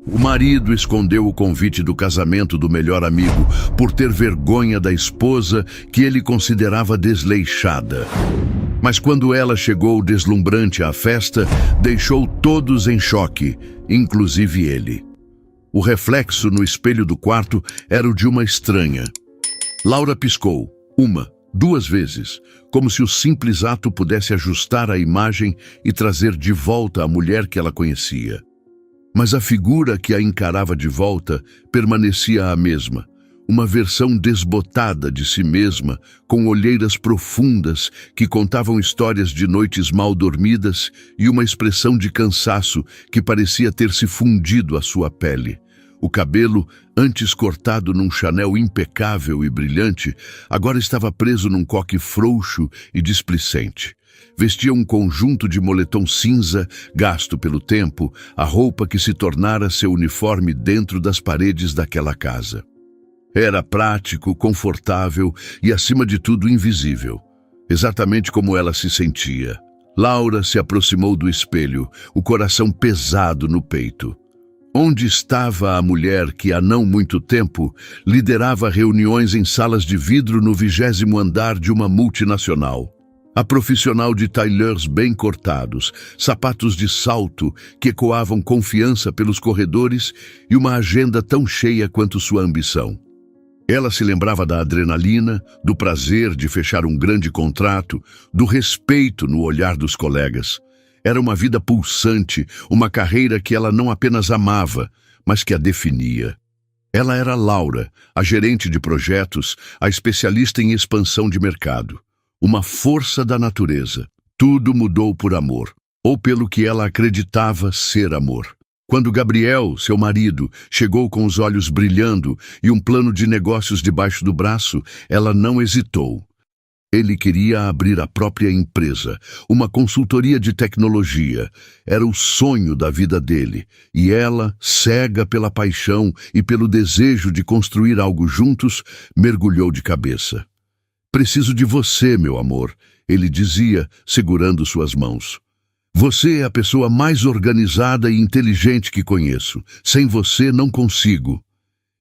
O marido escondeu o convite do casamento do melhor amigo por ter vergonha da esposa que ele considerava desleixada. Mas quando ela chegou deslumbrante à festa, deixou todos em choque, inclusive ele. O reflexo no espelho do quarto era o de uma estranha. Laura piscou, 1, 2 vezes, como se o simples ato pudesse ajustar a imagem e trazer de volta a mulher que ela conhecia. Mas a figura que a encarava de volta permanecia a mesma, uma versão desbotada de si mesma, com olheiras profundas que contavam histórias de noites mal dormidas e uma expressão de cansaço que parecia ter se fundido à sua pele. O cabelo, antes cortado num chanel impecável e brilhante, agora estava preso num coque frouxo e displicente. Vestia um conjunto de moletom cinza, gasto pelo tempo, a roupa que se tornara seu uniforme dentro das paredes daquela casa. Era prático, confortável e, acima de tudo, invisível. Exatamente como ela se sentia. Laura se aproximou do espelho, o coração pesado no peito. Onde estava a mulher que, há não muito tempo, liderava reuniões em salas de vidro no 20º andar de uma multinacional? A profissional de tailleurs bem cortados, sapatos de salto que ecoavam confiança pelos corredores e uma agenda tão cheia quanto sua ambição. Ela se lembrava da adrenalina, do prazer de fechar um grande contrato, do respeito no olhar dos colegas. Era uma vida pulsante, uma carreira que ela não apenas amava, mas que a definia. Ela era Laura, a gerente de projetos, a especialista em expansão de mercado. Uma força da natureza. Tudo mudou por amor, ou pelo que ela acreditava ser amor. Quando Gabriel, seu marido, chegou com os olhos brilhando e um plano de negócios debaixo do braço, ela não hesitou. Ele queria abrir a própria empresa, uma consultoria de tecnologia. Era o sonho da vida dele, e ela, cega pela paixão e pelo desejo de construir algo juntos, mergulhou de cabeça. "Preciso de você, meu amor", ele dizia, segurando suas mãos. "Você é a pessoa mais organizada e inteligente que conheço. Sem você não consigo."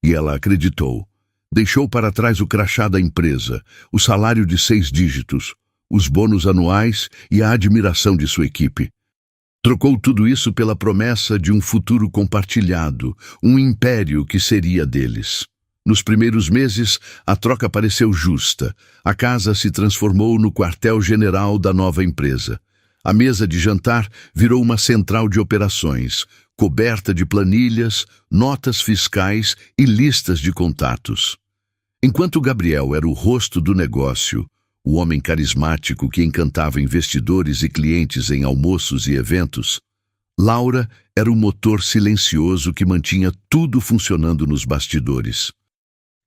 E ela acreditou. Deixou para trás o crachá da empresa, o salário de 6 dígitos, os bônus anuais e a admiração de sua equipe. Trocou tudo isso pela promessa de um futuro compartilhado, um império que seria deles. Nos primeiros meses, a troca pareceu justa. A casa se transformou no quartel-general da nova empresa. A mesa de jantar virou uma central de operações, coberta de planilhas, notas fiscais e listas de contatos. Enquanto Gabriel era o rosto do negócio, o homem carismático que encantava investidores e clientes em almoços e eventos, Laura era o motor silencioso que mantinha tudo funcionando nos bastidores.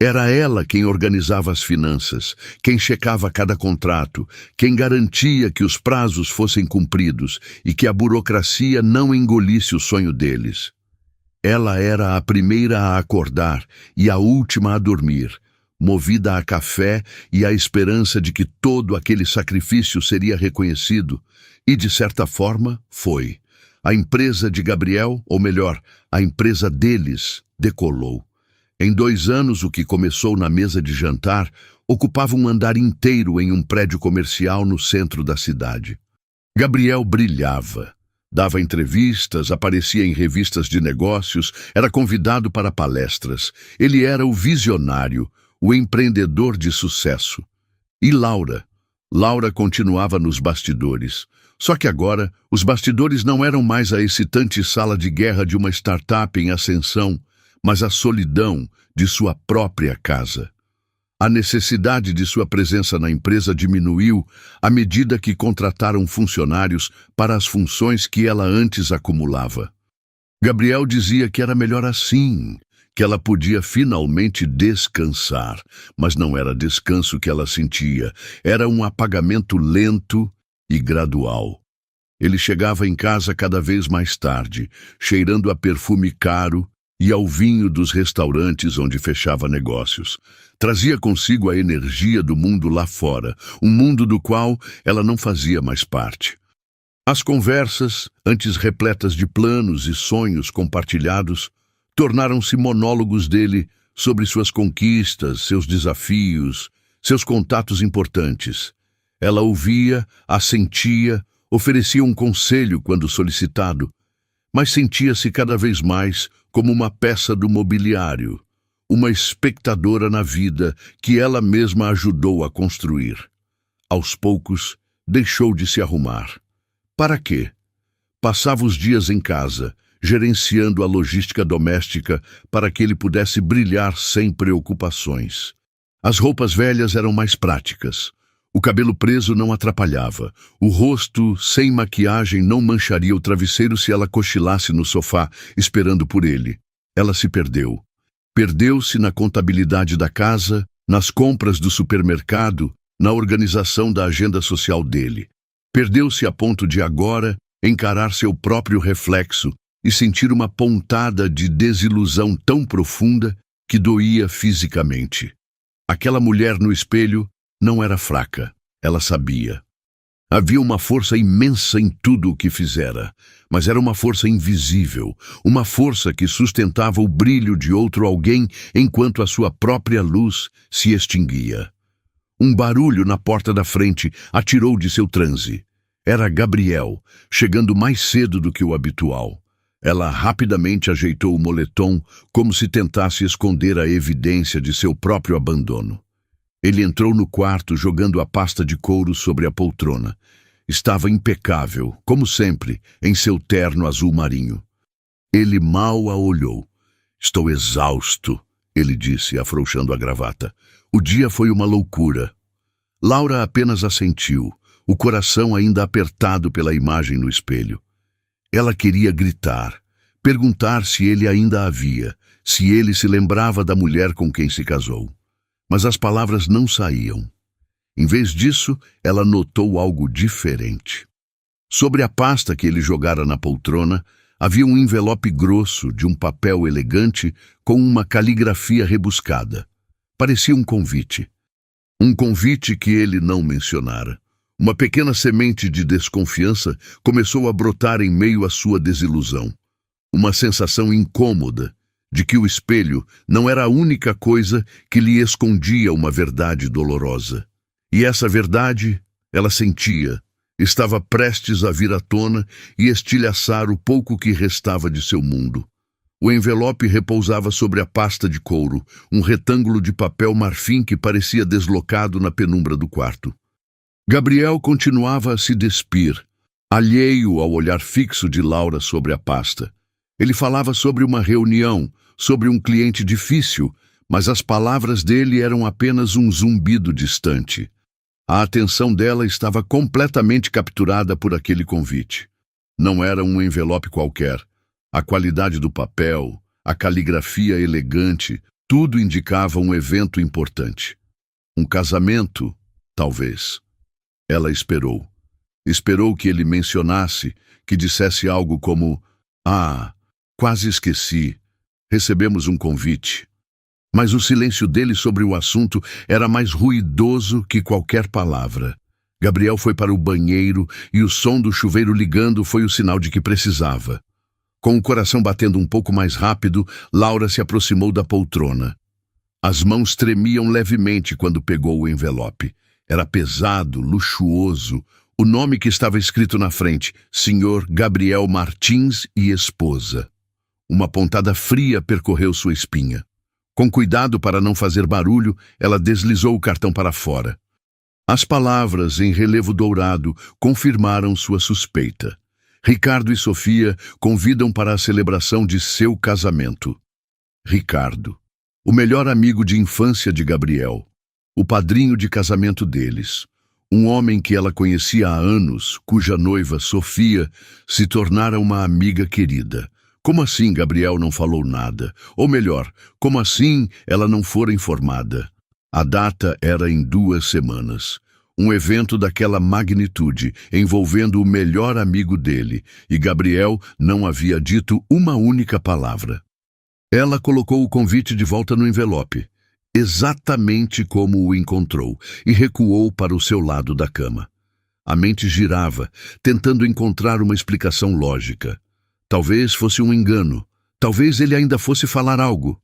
Era ela quem organizava as finanças, quem checava cada contrato, quem garantia que os prazos fossem cumpridos e que a burocracia não engolisse o sonho deles. Ela era a primeira a acordar e a última a dormir, movida a café e à esperança de que todo aquele sacrifício seria reconhecido, e de certa forma foi. A empresa de Gabriel, ou melhor, a empresa deles, decolou. Em 2 anos, o que começou na mesa de jantar ocupava um andar inteiro em um prédio comercial no centro da cidade. Gabriel brilhava. Dava entrevistas, aparecia em revistas de negócios, era convidado para palestras. Ele era o visionário, o empreendedor de sucesso. E Laura? Laura continuava nos bastidores. Só que agora, os bastidores não eram mais a excitante sala de guerra de uma startup em ascensão, mas a solidão de sua própria casa. A necessidade de sua presença na empresa diminuiu à medida que contrataram funcionários para as funções que ela antes acumulava. Gabriel dizia que era melhor assim, que ela podia finalmente descansar, mas não era descanso que ela sentia, era um apagamento lento e gradual. Ele chegava em casa cada vez mais tarde, cheirando a perfume caro e ao vinho dos restaurantes onde fechava negócios. Trazia consigo a energia do mundo lá fora, um mundo do qual ela não fazia mais parte. As conversas, antes repletas de planos e sonhos compartilhados, tornaram-se monólogos dele sobre suas conquistas, seus desafios, seus contatos importantes. Ela ouvia, assentia, oferecia um conselho quando solicitado, mas sentia-se cada vez mais como uma peça do mobiliário, uma espectadora na vida que ela mesma ajudou a construir. Aos poucos, deixou de se arrumar. Para quê? Passava os dias em casa, gerenciando a logística doméstica para que ele pudesse brilhar sem preocupações. As roupas velhas eram mais práticas. O cabelo preso não atrapalhava. O rosto, sem maquiagem, não mancharia o travesseiro se ela cochilasse no sofá, esperando por ele. Ela se perdeu. Perdeu-se na contabilidade da casa, nas compras do supermercado, na organização da agenda social dele. Perdeu-se a ponto de agora encarar seu próprio reflexo e sentir uma pontada de desilusão tão profunda que doía fisicamente. Aquela mulher no espelho não era fraca, ela sabia. Havia uma força imensa em tudo o que fizera, mas era uma força invisível, uma força que sustentava o brilho de outro alguém enquanto a sua própria luz se extinguia. Um barulho na porta da frente a tirou de seu transe. Era Gabriel, chegando mais cedo do que o habitual. Ela rapidamente ajeitou o moletom, como se tentasse esconder a evidência de seu próprio abandono. Ele entrou no quarto jogando a pasta de couro sobre a poltrona. Estava impecável, como sempre, em seu terno azul marinho. Ele mal a olhou. "Estou exausto", ele disse, afrouxando a gravata. "O dia foi uma loucura." Laura apenas assentiu, o coração ainda apertado pela imagem no espelho. Ela queria gritar, perguntar se ele ainda a via, se ele se lembrava da mulher com quem se casou. Mas as palavras não saíam. Em vez disso, ela notou algo diferente. Sobre a pasta que ele jogara na poltrona, havia um envelope grosso de um papel elegante com uma caligrafia rebuscada. Parecia um convite. Um convite que ele não mencionara. Uma pequena semente de desconfiança começou a brotar em meio à sua desilusão. Uma sensação incômoda de que o espelho não era a única coisa que lhe escondia uma verdade dolorosa. E essa verdade, ela sentia, estava prestes a vir à tona e estilhaçar o pouco que restava de seu mundo. O envelope repousava sobre a pasta de couro, um retângulo de papel marfim que parecia deslocado na penumbra do quarto. Gabriel continuava a se despir, alheio ao olhar fixo de Laura sobre a pasta. Ele falava sobre uma reunião, sobre um cliente difícil, mas as palavras dele eram apenas um zumbido distante. A atenção dela estava completamente capturada por aquele convite. Não era um envelope qualquer. A qualidade do papel, a caligrafia elegante, tudo indicava um evento importante. Um casamento, talvez. Ela esperou. Esperou que ele mencionasse, que dissesse algo como: "Ah, quase esqueci. Recebemos um convite." Mas o silêncio dele sobre o assunto era mais ruidoso que qualquer palavra. Gabriel foi para o banheiro e o som do chuveiro ligando foi o sinal de que precisava. Com o coração batendo um pouco mais rápido, Laura se aproximou da poltrona. As mãos tremiam levemente quando pegou o envelope. Era pesado, luxuoso. O nome que estava escrito na frente: Sr. Gabriel Martins e esposa. Uma pontada fria percorreu sua espinha. Com cuidado para não fazer barulho, ela deslizou o cartão para fora. As palavras, em relevo dourado, confirmaram sua suspeita. Ricardo e Sofia convidam para a celebração de seu casamento. Ricardo, o melhor amigo de infância de Gabriel, o padrinho de casamento deles, um homem que ela conhecia há anos, cuja noiva, Sofia, se tornara uma amiga querida. Como assim Gabriel não falou nada? Ou melhor, como assim ela não fora informada? A data era em 2 semanas. Um evento daquela magnitude, envolvendo o melhor amigo dele, e Gabriel não havia dito uma única palavra. Ela colocou o convite de volta no envelope, exatamente como o encontrou, e recuou para o seu lado da cama. A mente girava, tentando encontrar uma explicação lógica. Talvez fosse um engano, Talvez ele ainda fosse falar algo.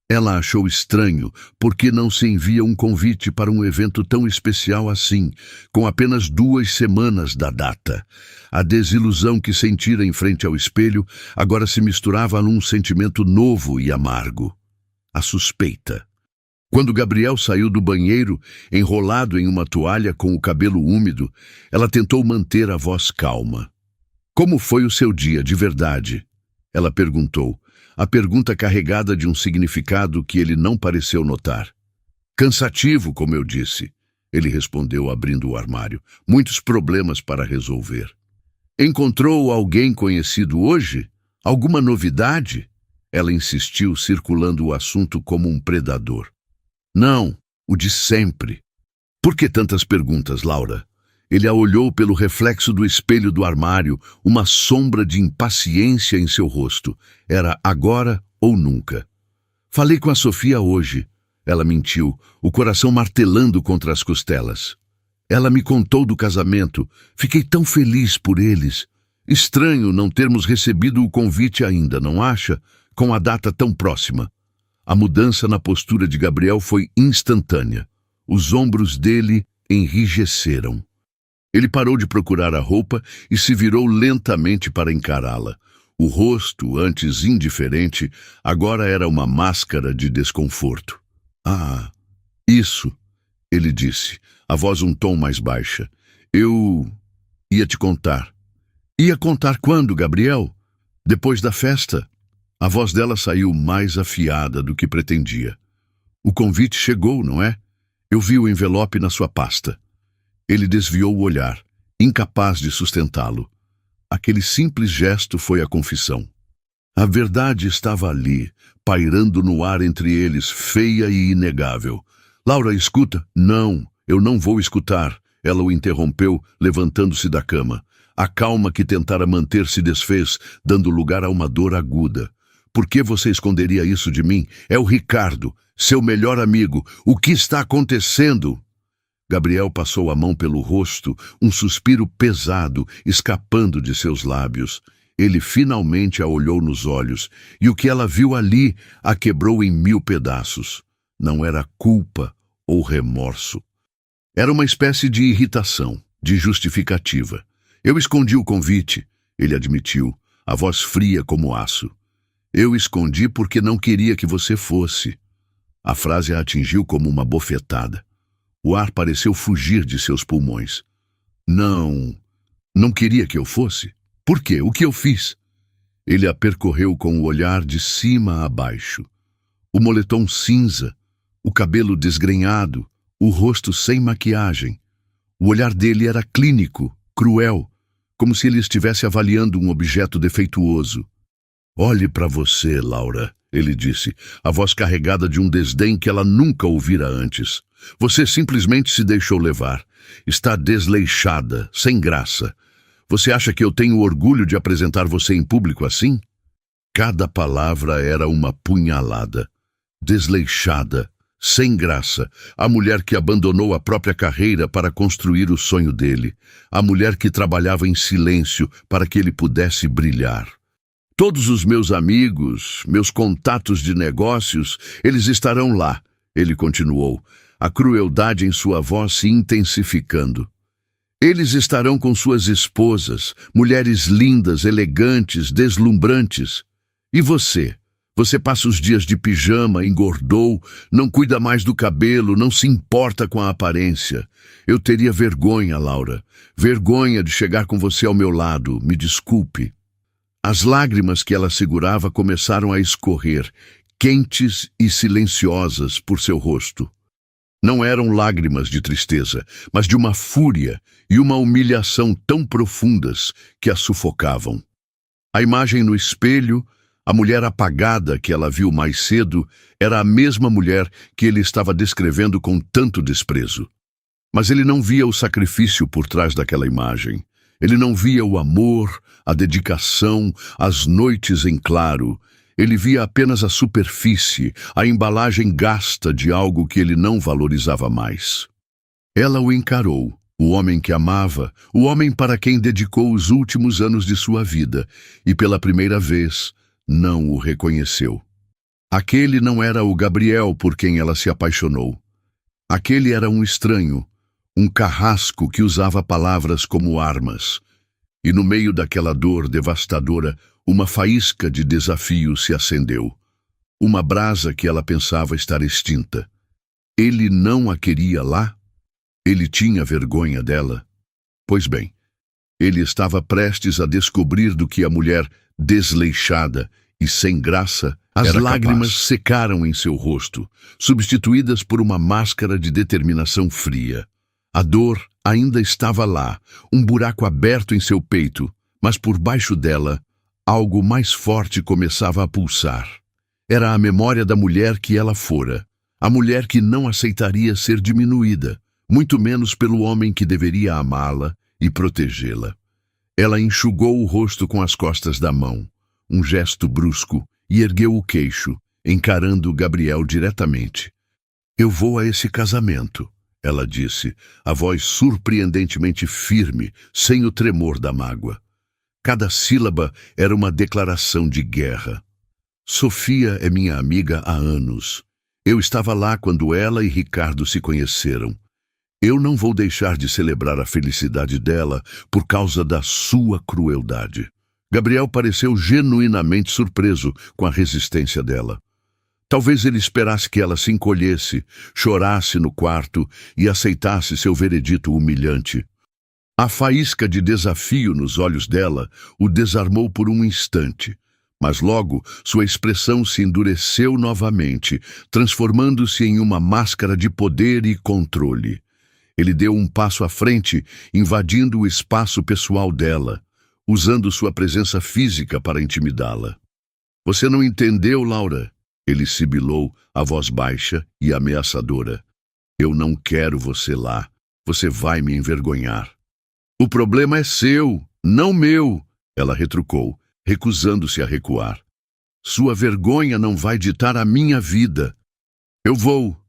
Ela achou estranho, porque não se envia um convite para um evento tão especial assim, com apenas 2 semanas da data. A desilusão que sentira em frente ao espelho agora se misturava num sentimento novo e amargo. A suspeita. Quando Gabriel saiu do banheiro, enrolado em uma toalha com o cabelo úmido, ela tentou manter a voz calma. "Como foi o seu dia, de verdade?" Ela perguntou, a pergunta carregada de um significado que ele não pareceu notar. "Cansativo, como eu disse", ele respondeu abrindo o armário. "Muitos problemas para resolver." "Encontrou alguém conhecido hoje? Alguma novidade?" Ela insistiu, circulando o assunto como um predador. "Não, o de sempre." "Por que tantas perguntas, Laura?" Ele a olhou pelo reflexo do espelho do armário, uma sombra de impaciência em seu rosto. Era agora ou nunca. "Falei com a Sofia hoje." Ela mentiu, o coração martelando contra as costelas. "Ela me contou do casamento. Fiquei tão feliz por eles. Estranho não termos recebido o convite ainda, não acha? Com a data tão próxima." A mudança na postura de Gabriel foi instantânea. Os ombros dele enrijeceram. Ele parou de procurar a roupa e se virou lentamente para encará-la. O rosto, antes indiferente, agora era uma máscara de desconforto. "Ah, isso", ele disse, a voz um tom mais baixa. "Eu ia te contar." "Ia contar quando, Gabriel?" "Depois da festa." A voz dela saiu mais afiada do que pretendia. "O convite chegou, não é? Eu vi o envelope na sua pasta." Ele desviou o olhar, incapaz de sustentá-lo. Aquele simples gesto foi a confissão. A verdade estava ali, pairando no ar entre eles, feia e inegável. "Laura, escuta." "Não, eu não vou escutar." Ela o interrompeu, levantando-se da cama. A calma que tentara manter se desfez, dando lugar a uma dor aguda. "Por que você esconderia isso de mim? É o Ricardo, seu melhor amigo. O que está acontecendo?" Gabriel passou a mão pelo rosto, um suspiro pesado escapando de seus lábios. Ele finalmente a olhou nos olhos, e o que ela viu ali a quebrou em 1000 pedaços. Não era culpa ou remorso. Era uma espécie de irritação, de justificativa. "Eu escondi o convite", ele admitiu, a voz fria como aço. "Eu escondi porque não queria que você fosse." A frase a atingiu como uma bofetada. O ar pareceu fugir de seus pulmões. Não queria que eu fosse? Por quê? O que eu fiz?" Ele a percorreu com o olhar de cima a baixo. O moletom cinza, o cabelo desgrenhado, o rosto sem maquiagem. O olhar dele era clínico, cruel, como se ele estivesse avaliando um objeto defeituoso. "Olhe para você, Laura", ele disse, a voz carregada de um desdém que ela nunca ouvira antes. "Você simplesmente se deixou levar. Está desleixada, sem graça. Você acha que eu tenho orgulho de apresentar você em público assim?" Cada palavra era uma punhalada. Desleixada, sem graça, a mulher que abandonou a própria carreira para construir o sonho dele. A mulher que trabalhava em silêncio para que ele pudesse brilhar. "Todos os meus amigos, meus contatos de negócios, eles estarão lá", ele continuou, a crueldade em sua voz se intensificando. "Eles estarão com suas esposas, mulheres lindas, elegantes, deslumbrantes. E você? Você passa os dias de pijama, engordou, não cuida mais do cabelo, não se importa com a aparência. Eu teria vergonha, Laura. Vergonha de chegar com você ao meu lado, me desculpe." As lágrimas que ela segurava começaram a escorrer, quentes e silenciosas, por seu rosto. Não eram lágrimas de tristeza, mas de uma fúria e uma humilhação tão profundas que a sufocavam. A imagem no espelho, a mulher apagada que ela viu mais cedo, era a mesma mulher que ele estava descrevendo com tanto desprezo. Mas ele não via o sacrifício por trás daquela imagem. Ele não via o amor, a dedicação, as noites em claro. Ele via apenas a superfície, a embalagem gasta de algo que ele não valorizava mais. Ela o encarou, o homem que amava, o homem para quem dedicou os últimos anos de sua vida, e pela primeira vez, não o reconheceu. Aquele não era o Gabriel por quem ela se apaixonou. Aquele era um estranho, um carrasco que usava palavras como armas. E no meio daquela dor devastadora, uma faísca de desafio se acendeu. Uma brasa que ela pensava estar extinta. Ele não a queria lá? Ele tinha vergonha dela? Pois bem, ele estava prestes a descobrir do que a mulher desleixada e sem graça, as lágrimas secaram em seu rosto, substituídas por uma máscara de determinação fria. A dor ainda estava lá, um buraco aberto em seu peito, mas por baixo dela, algo mais forte começava a pulsar. Era a memória da mulher que ela fora, a mulher que não aceitaria ser diminuída, muito menos pelo homem que deveria amá-la e protegê-la. Ela enxugou o rosto com as costas da mão, um gesto brusco, e ergueu o queixo, encarando Gabriel diretamente. "Eu vou a esse casamento", ela disse, a voz surpreendentemente firme, sem o tremor da mágoa. Cada sílaba era uma declaração de guerra. "Sofia é minha amiga há anos. Eu estava lá quando ela e Ricardo se conheceram. Eu não vou deixar de celebrar a felicidade dela por causa da sua crueldade." Gabriel pareceu genuinamente surpreso com a resistência dela. Talvez ele esperasse que ela se encolhesse, chorasse no quarto e aceitasse seu veredito humilhante. A faísca de desafio nos olhos dela o desarmou por um instante, mas logo sua expressão se endureceu novamente, transformando-se em uma máscara de poder e controle. Ele deu um passo à frente, invadindo o espaço pessoal dela, usando sua presença física para intimidá-la. "Você não entendeu, Laura?" Ele sibilou, a voz baixa e ameaçadora. "Eu não quero você lá. Você vai me envergonhar." "O problema é seu, não meu", ela retrucou, recusando-se a recuar. "Sua vergonha não vai ditar a minha vida." "Eu vou."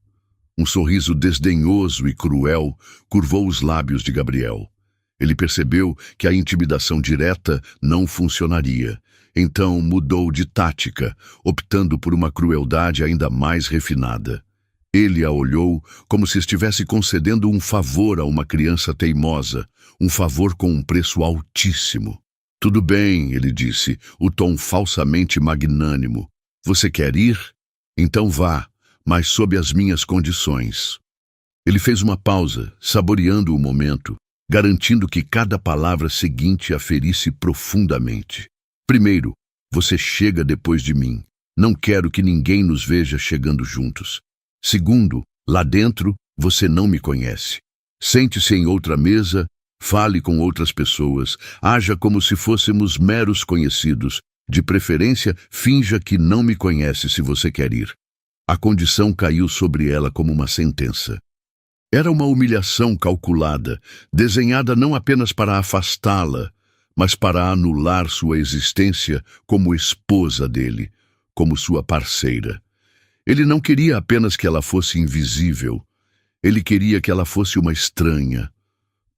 Um sorriso desdenhoso e cruel curvou os lábios de Gabriel. Ele percebeu que a intimidação direta não funcionaria. Então mudou de tática, optando por uma crueldade ainda mais refinada. Ele a olhou como se estivesse concedendo um favor a uma criança teimosa, um favor com um preço altíssimo. "Tudo bem", ele disse, o tom falsamente magnânimo. "Você quer ir? Então vá, mas sob as minhas condições." Ele fez uma pausa, saboreando o momento, garantindo que cada palavra seguinte a ferisse profundamente. "Primeiro, você chega depois de mim. Não quero que ninguém nos veja chegando juntos. Segundo, lá dentro, você não me conhece. Sente-se em outra mesa, fale com outras pessoas, haja como se fôssemos meros conhecidos. De preferência, finja que não me conhece se você quer ir." A condição caiu sobre ela como uma sentença. Era uma humilhação calculada, desenhada não apenas para afastá-la, mas para anular sua existência como esposa dele, como sua parceira. Ele não queria apenas que ela fosse invisível. Ele queria que ela fosse uma estranha.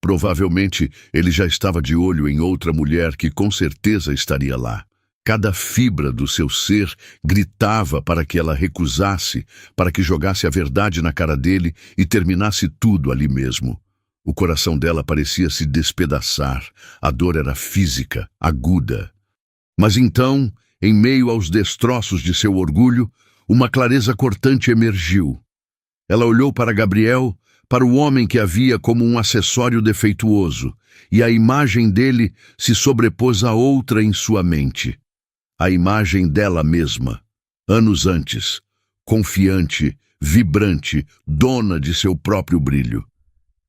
Provavelmente, ele já estava de olho em outra mulher que com certeza estaria lá. Cada fibra do seu ser gritava para que ela recusasse, para que jogasse a verdade na cara dele e terminasse tudo ali mesmo. O coração dela parecia se despedaçar. A dor era física, aguda. Mas então, em meio aos destroços de seu orgulho, uma clareza cortante emergiu. Ela olhou para Gabriel, para o homem que havia como um acessório defeituoso, e a imagem dele se sobrepôs a outra em sua mente. A imagem dela mesma, anos antes, confiante, vibrante, dona de seu próprio brilho.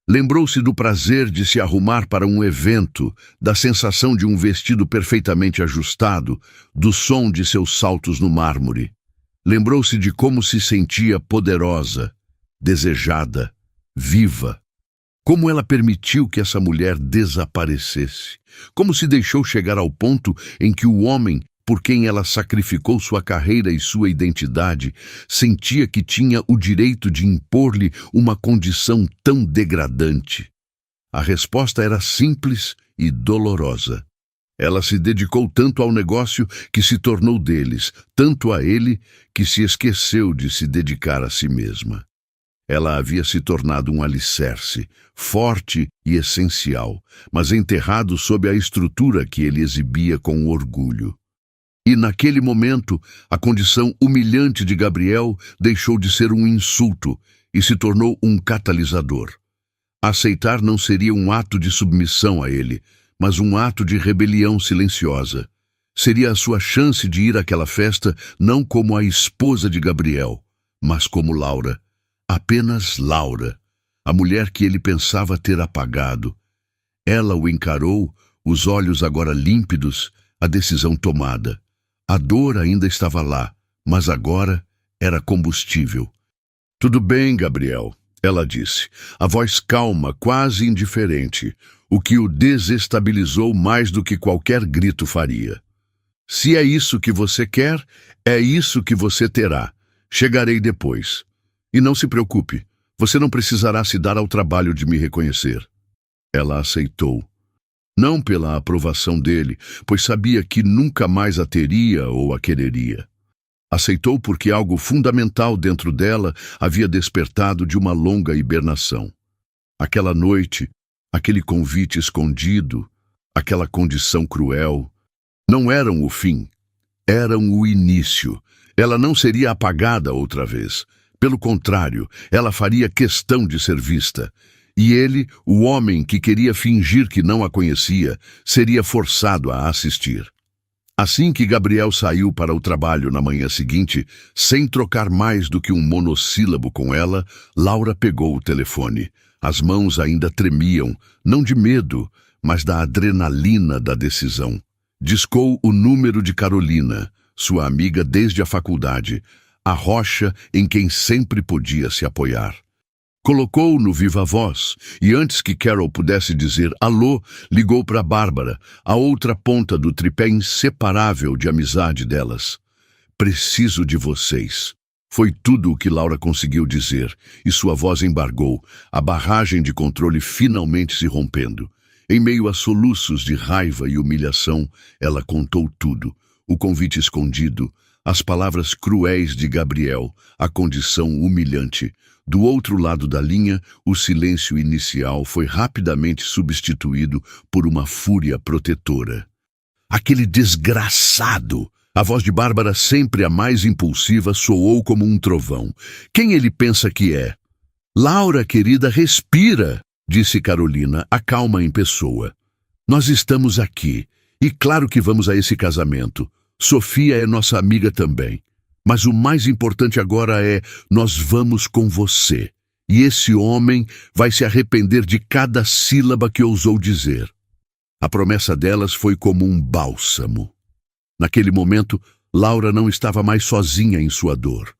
Lembrou-se do prazer de se arrumar para um evento, da sensação de um vestido perfeitamente ajustado, do som de seus saltos no mármore. Lembrou-se de como se sentia poderosa, desejada, viva. Como ela permitiu que essa mulher desaparecesse. Como se deixou chegar ao ponto em que o homem por quem ela sacrificou sua carreira e sua identidade, sentia que tinha o direito de impor-lhe uma condição tão degradante. A resposta era simples e dolorosa. Ela se dedicou tanto ao negócio que se tornou deles, tanto a ele que se esqueceu de se dedicar a si mesma. Ela havia se tornado um alicerce, forte e essencial, mas enterrado sob a estrutura que ele exibia com orgulho. E naquele momento, a condição humilhante de Gabriel deixou de ser um insulto e se tornou um catalisador. Aceitar não seria um ato de submissão a ele, mas um ato de rebelião silenciosa. Seria a sua chance de ir àquela festa não como a esposa de Gabriel, mas como Laura. Apenas Laura, a mulher que ele pensava ter apagado. Ela o encarou, os olhos agora límpidos, a decisão tomada. A dor ainda estava lá, mas agora era combustível. "Tudo bem, Gabriel", ela disse, a voz calma, quase indiferente, o que o desestabilizou mais do que qualquer grito faria. "Se é isso que você quer, é isso que você terá. Chegarei depois. E não se preocupe, você não precisará se dar ao trabalho de me reconhecer." Ela aceitou. Não pela aprovação dele, pois sabia que nunca mais a teria ou a quereria. Aceitou porque algo fundamental dentro dela havia despertado de uma longa hibernação. Aquela noite, aquele convite escondido, aquela condição cruel, não eram o fim, eram o início. Ela não seria apagada outra vez. Pelo contrário, ela faria questão de ser vista. E ele, o homem que queria fingir que não a conhecia, seria forçado a assistir. Assim que Gabriel saiu para o trabalho na manhã seguinte, sem trocar mais do que um monossílabo com ela, Laura pegou o telefone. As mãos ainda tremiam, não de medo, mas da adrenalina da decisão. Discou o número de Carolina, sua amiga desde a faculdade, a rocha em quem sempre podia se apoiar. Colocou no viva voz e antes que Carol pudesse dizer alô, ligou para Bárbara, a outra ponta do tripé inseparável de amizade delas. "Preciso de vocês." Foi tudo o que Laura conseguiu dizer e sua voz embargou, a barragem de controle finalmente se rompendo. Em meio a soluços de raiva e humilhação, ela contou tudo, o convite escondido, as palavras cruéis de Gabriel, a condição humilhante. Do outro lado da linha, o silêncio inicial foi rapidamente substituído por uma fúria protetora. "Aquele desgraçado!" A voz de Bárbara, sempre a mais impulsiva, soou como um trovão. "Quem ele pensa que é?" "Laura, querida, respira", disse Carolina, a calma em pessoa. "Nós estamos aqui, e claro que vamos a esse casamento. Sofia é nossa amiga também. Mas o mais importante agora é, nós vamos com você. E esse homem vai se arrepender de cada sílaba que ousou dizer." A promessa delas foi como um bálsamo. Naquele momento, Laura não estava mais sozinha em sua dor.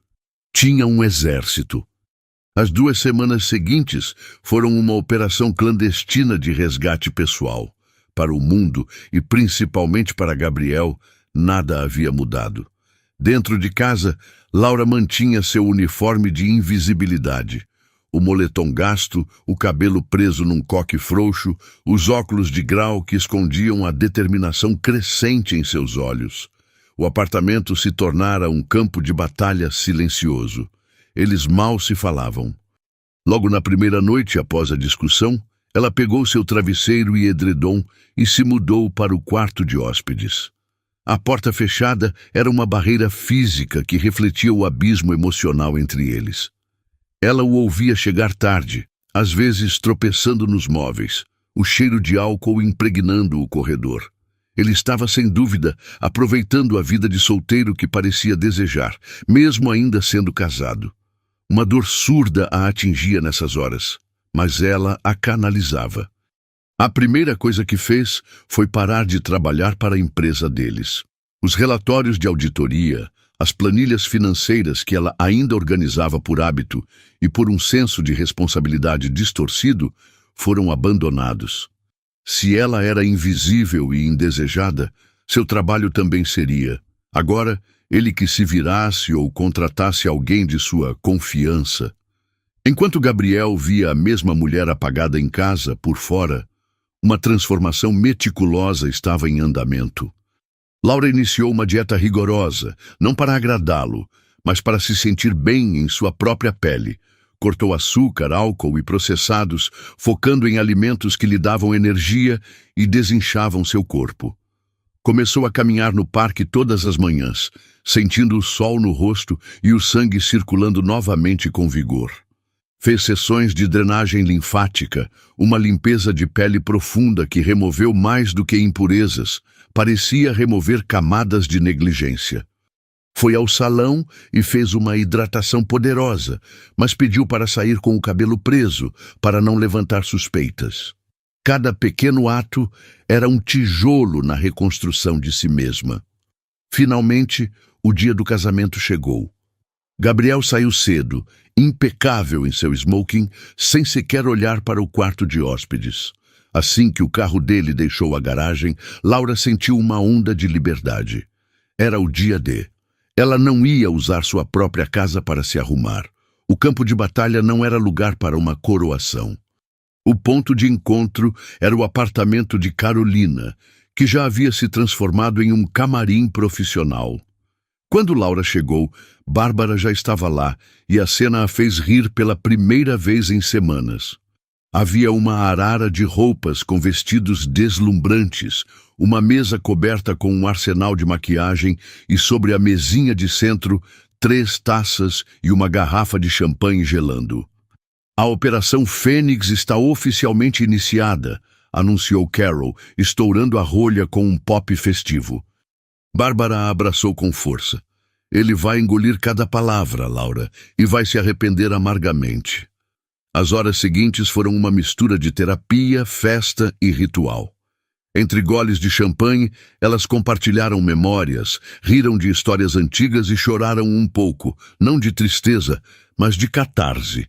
Tinha um exército. As 2 semanas seguintes foram uma operação clandestina de resgate pessoal. Para o mundo, e principalmente para Gabriel, nada havia mudado. Dentro de casa, Laura mantinha seu uniforme de invisibilidade. O moletom gasto, o cabelo preso num coque frouxo, os óculos de grau que escondiam a determinação crescente em seus olhos. O apartamento se tornara um campo de batalha silencioso. Eles mal se falavam. Logo na primeira noite após a discussão, ela pegou seu travesseiro e edredom e se mudou para o quarto de hóspedes. A porta fechada era uma barreira física que refletia o abismo emocional entre eles. Ela o ouvia chegar tarde, às vezes tropeçando nos móveis, o cheiro de álcool impregnando o corredor. Ele estava, sem dúvida, aproveitando a vida de solteiro que parecia desejar, mesmo ainda sendo casado. Uma dor surda a atingia nessas horas, mas ela a canalizava. A primeira coisa que fez foi parar de trabalhar para a empresa deles. Os relatórios de auditoria, as planilhas financeiras que ela ainda organizava por hábito e por um senso de responsabilidade distorcido, foram abandonados. Se ela era invisível e indesejada, seu trabalho também seria. Agora, ele que se virasse ou contratasse alguém de sua confiança. Enquanto Gabriel via a mesma mulher apagada em casa, por fora, Uma transformação meticulosa estava em andamento. Laura iniciou uma dieta rigorosa, não para agradá-lo, mas para se sentir bem em sua própria pele. Cortou açúcar, álcool e processados, focando em alimentos que lhe davam energia e desinchavam seu corpo. Começou a caminhar no parque todas as manhãs, sentindo o sol no rosto e o sangue circulando novamente com vigor. Fez sessões de drenagem linfática, uma limpeza de pele profunda que removeu mais do que impurezas, parecia remover camadas de negligência. Foi ao salão e fez uma hidratação poderosa, mas pediu para sair com o cabelo preso, para não levantar suspeitas. Cada pequeno ato era um tijolo na reconstrução de si mesma. Finalmente, o dia do casamento chegou. Gabriel saiu cedo, impecável em seu smoking, sem sequer olhar para o quarto de hóspedes. Assim que o carro dele deixou a garagem, Laura sentiu uma onda de liberdade. Era o dia D. Ela não ia usar sua própria casa para se arrumar. O campo de batalha não era lugar para uma coroação. O ponto de encontro era o apartamento de Carolina, que já havia se transformado em um camarim profissional. Quando Laura chegou, Bárbara já estava lá e a cena a fez rir pela primeira vez em semanas. Havia uma arara de roupas com vestidos deslumbrantes, uma mesa coberta com um arsenal de maquiagem e sobre a mesinha de centro, 3 taças e uma garrafa de champanhe gelando. A Operação Fênix está oficialmente iniciada, anunciou Carol, estourando a rolha com um pop festivo. Bárbara a abraçou com força. Ele vai engolir cada palavra, Laura, e vai se arrepender amargamente. As horas seguintes foram uma mistura de terapia, festa e ritual. Entre goles de champanhe, elas compartilharam memórias, riram de histórias antigas e choraram um pouco, não de tristeza, mas de catarse.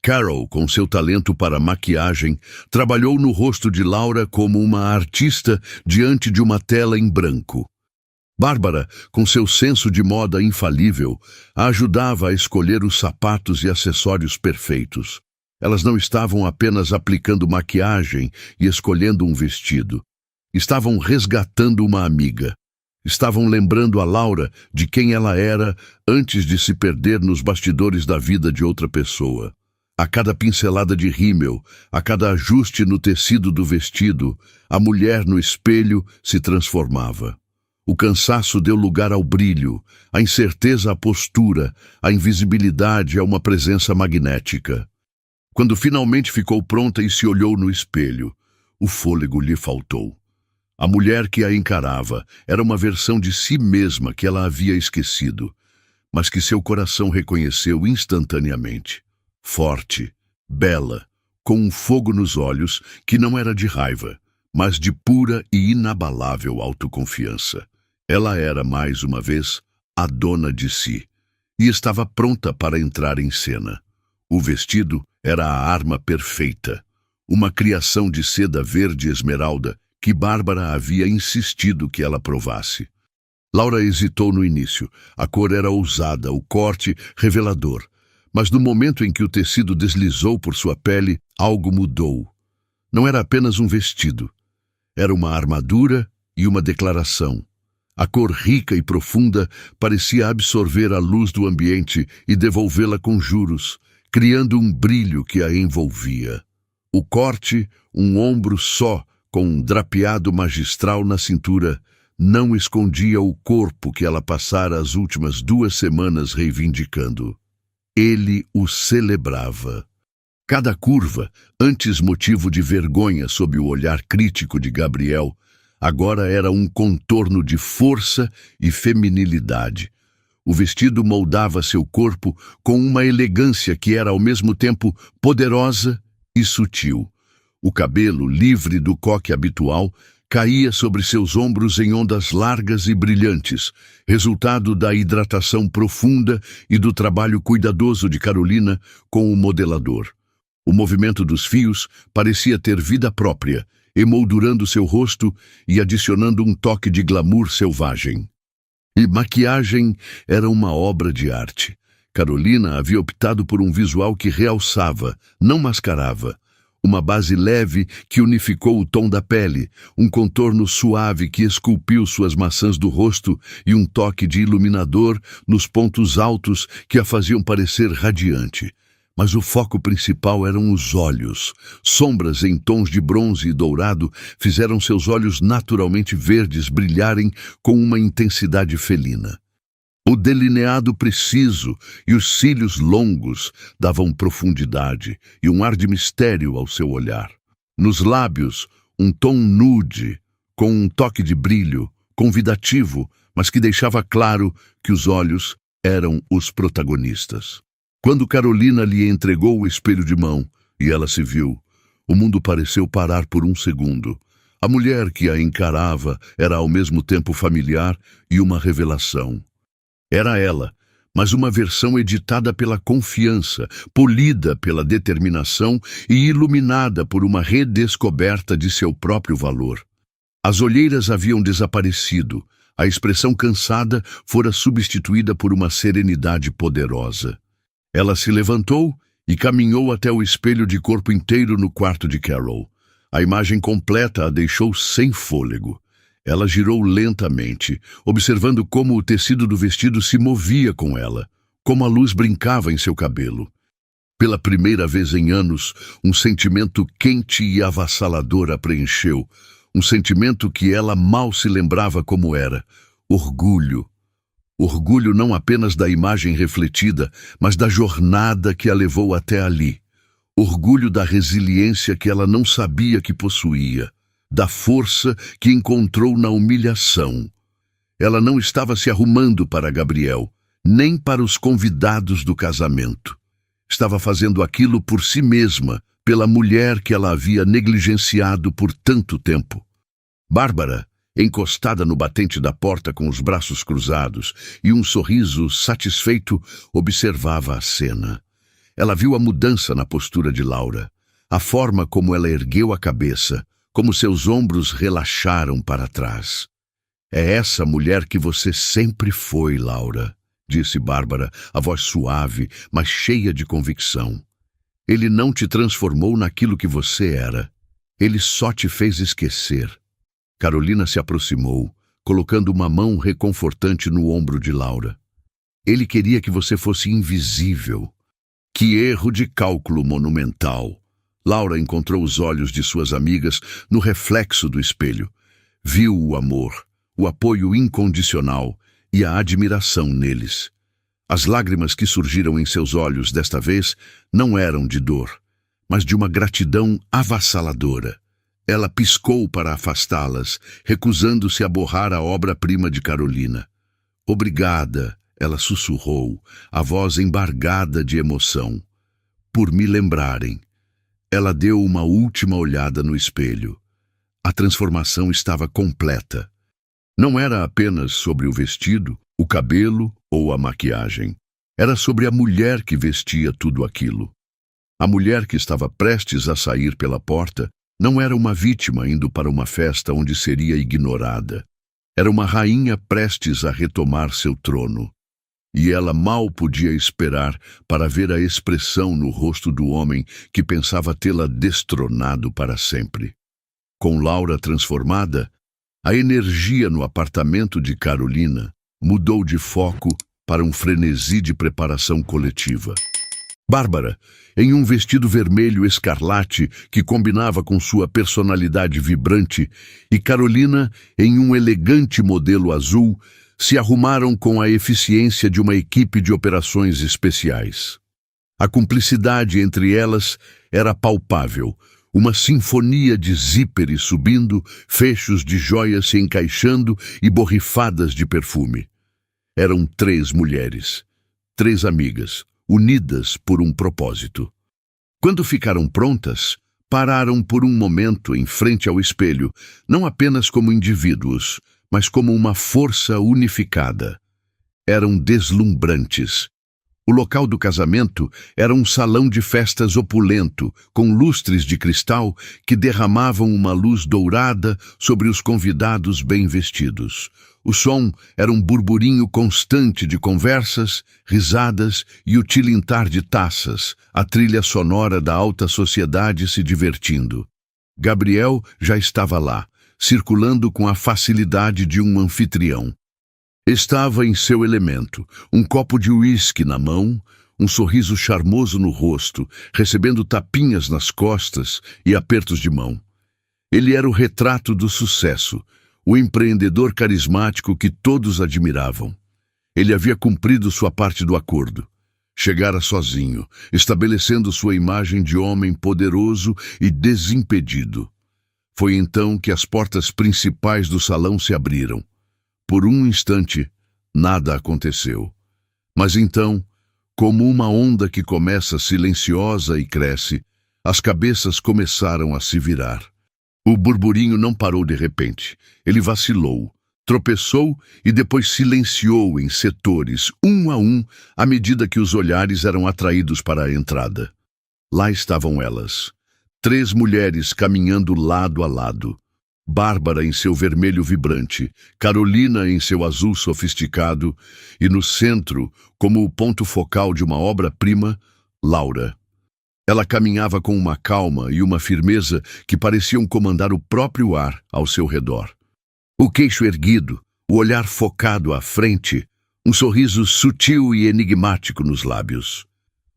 Carol, com seu talento para maquiagem, trabalhou no rosto de Laura como uma artista diante de uma tela em branco. Bárbara, com seu senso de moda infalível, a ajudava a escolher os sapatos e acessórios perfeitos. Elas não estavam apenas aplicando maquiagem e escolhendo um vestido. Estavam resgatando uma amiga. Estavam lembrando a Laura de quem ela era antes de se perder nos bastidores da vida de outra pessoa. A cada pincelada de rímel, a cada ajuste no tecido do vestido, a mulher no espelho se transformava. O cansaço deu lugar ao brilho, a incerteza à postura, a invisibilidade a uma presença magnética. Quando finalmente ficou pronta e se olhou no espelho, o fôlego lhe faltou. A mulher que a encarava era uma versão de si mesma que ela havia esquecido, mas que seu coração reconheceu instantaneamente. Forte, bela, com um fogo nos olhos que não era de raiva, mas de pura e inabalável autoconfiança. Ela era, mais uma vez, a dona de si, e estava pronta para entrar em cena. O vestido era a arma perfeita, uma criação de seda verde esmeralda que Bárbara havia insistido que ela provasse. Laura hesitou no início. A cor era ousada, o corte revelador. Mas no momento em que o tecido deslizou por sua pele, algo mudou. Não era apenas um vestido. Era uma armadura e uma declaração. A cor rica e profunda parecia absorver a luz do ambiente e devolvê-la com juros, criando um brilho que a envolvia. O corte, um ombro só, com um drapeado magistral na cintura, não escondia o corpo que ela passara as últimas 2 semanas reivindicando. Ele o celebrava. Cada curva, antes motivo de vergonha sob o olhar crítico de Gabriel, agora era um contorno de força e feminilidade. O vestido moldava seu corpo com uma elegância que era ao mesmo tempo poderosa e sutil. O cabelo, livre do coque habitual, caía sobre seus ombros em ondas largas e brilhantes, resultado da hidratação profunda e do trabalho cuidadoso de Carolina com o modelador. O movimento dos fios parecia ter vida própria, emoldurando seu rosto e adicionando um toque de glamour selvagem. E maquiagem era uma obra de arte. Carolina havia optado por um visual que realçava, não mascarava. uma base leve que unificou o tom da pele, um contorno suave que esculpiu suas maçãs do rosto e um toque de iluminador nos pontos altos que a faziam parecer radiante. Mas o foco principal eram os olhos. Sombras em tons de bronze e dourado fizeram seus olhos naturalmente verdes brilharem com uma intensidade felina. O delineado preciso e os cílios longos davam profundidade e um ar de mistério ao seu olhar. Nos lábios, um tom nude, com um toque de brilho, convidativo, mas que deixava claro que os olhos eram os protagonistas. Quando Carolina lhe entregou o espelho de mão e ela se viu, o mundo pareceu parar por um segundo. A mulher que a encarava era ao mesmo tempo familiar e uma revelação. Era ela, mas uma versão editada pela confiança, polida pela determinação e iluminada por uma redescoberta de seu próprio valor. As olheiras haviam desaparecido, a expressão cansada fora substituída por uma serenidade poderosa. Ela se levantou e caminhou até o espelho de corpo inteiro no quarto de Carol. A imagem completa a deixou sem fôlego. Ela girou lentamente, observando como o tecido do vestido se movia com ela, como a luz brincava em seu cabelo. Pela primeira vez em anos, um sentimento quente e avassalador a preencheu, um sentimento que ela mal se lembrava como era: orgulho. Orgulho não apenas da imagem refletida, mas da jornada que a levou até ali. Orgulho da resiliência que ela não sabia que possuía, da força que encontrou na humilhação. Ela não estava se arrumando para Gabriel, nem para os convidados do casamento. Estava fazendo aquilo por si mesma, pela mulher que ela havia negligenciado por tanto tempo. Bárbara, encostada no batente da porta com os braços cruzados e um sorriso satisfeito, observava a cena. Ela viu a mudança na postura de Laura, a forma como ela ergueu a cabeça, como seus ombros relaxaram para trás. É essa mulher que você sempre foi, Laura, disse Bárbara, a voz suave, mas cheia de convicção. Ele não te transformou naquilo que você era. Ele só te fez esquecer. Carolina se aproximou, colocando uma mão reconfortante no ombro de Laura. Ele queria que você fosse invisível. Que erro de cálculo monumental! Laura encontrou os olhos de suas amigas no reflexo do espelho. Viu o amor, o apoio incondicional e a admiração neles. As lágrimas que surgiram em seus olhos desta vez não eram de dor, mas de uma gratidão avassaladora. Ela piscou para afastá-las, recusando-se a borrar a obra-prima de Carolina. Obrigada, ela sussurrou, a voz embargada de emoção. Por me lembrarem. Ela deu uma última olhada no espelho. A transformação estava completa. Não era apenas sobre o vestido, o cabelo ou a maquiagem. Era sobre a mulher que vestia tudo aquilo. A mulher que estava prestes a sair pela porta não era uma vítima indo para uma festa onde seria ignorada. Era uma rainha prestes a retomar seu trono. E ela mal podia esperar para ver a expressão no rosto do homem que pensava tê-la destronado para sempre. Com Laura transformada, a energia no apartamento de Carolina mudou de foco para um frenesi de preparação coletiva. Bárbara, em um vestido vermelho escarlate que combinava com sua personalidade vibrante, e Carolina, em um elegante modelo azul, se arrumaram com a eficiência de uma equipe de operações especiais. A cumplicidade entre elas era palpável, uma sinfonia de zíperes subindo, fechos de joias se encaixando e borrifadas de perfume. Eram 3 mulheres, 3 amigas, unidas por um propósito. Quando ficaram prontas, pararam por um momento em frente ao espelho, não apenas como indivíduos, mas como uma força unificada. Eram deslumbrantes. O local do casamento era um salão de festas opulento, com lustres de cristal que derramavam uma luz dourada sobre os convidados bem vestidos. O som era um burburinho constante de conversas, risadas e o tilintar de taças, a trilha sonora da alta sociedade se divertindo. Gabriel já estava lá, circulando com a facilidade de um anfitrião. Estava em seu elemento, um copo de uísque na mão, um sorriso charmoso no rosto, recebendo tapinhas nas costas e apertos de mão. Ele era o retrato do sucesso, o empreendedor carismático que todos admiravam. Ele havia cumprido sua parte do acordo. Chegara sozinho, estabelecendo sua imagem de homem poderoso e desimpedido. Foi então que as portas principais do salão se abriram. Por um instante, nada aconteceu. Mas então, como uma onda que começa silenciosa e cresce, as cabeças começaram a se virar. O burburinho não parou de repente. Ele vacilou, tropeçou e depois silenciou em setores, um a um, à medida que os olhares eram atraídos para a entrada. Lá estavam elas, 3 mulheres caminhando lado a lado. Bárbara em seu vermelho vibrante, Carolina em seu azul sofisticado e no centro, como o ponto focal de uma obra-prima, Laura. Ela caminhava com uma calma e uma firmeza que pareciam comandar o próprio ar ao seu redor. O queixo erguido, o olhar focado à frente, um sorriso sutil e enigmático nos lábios.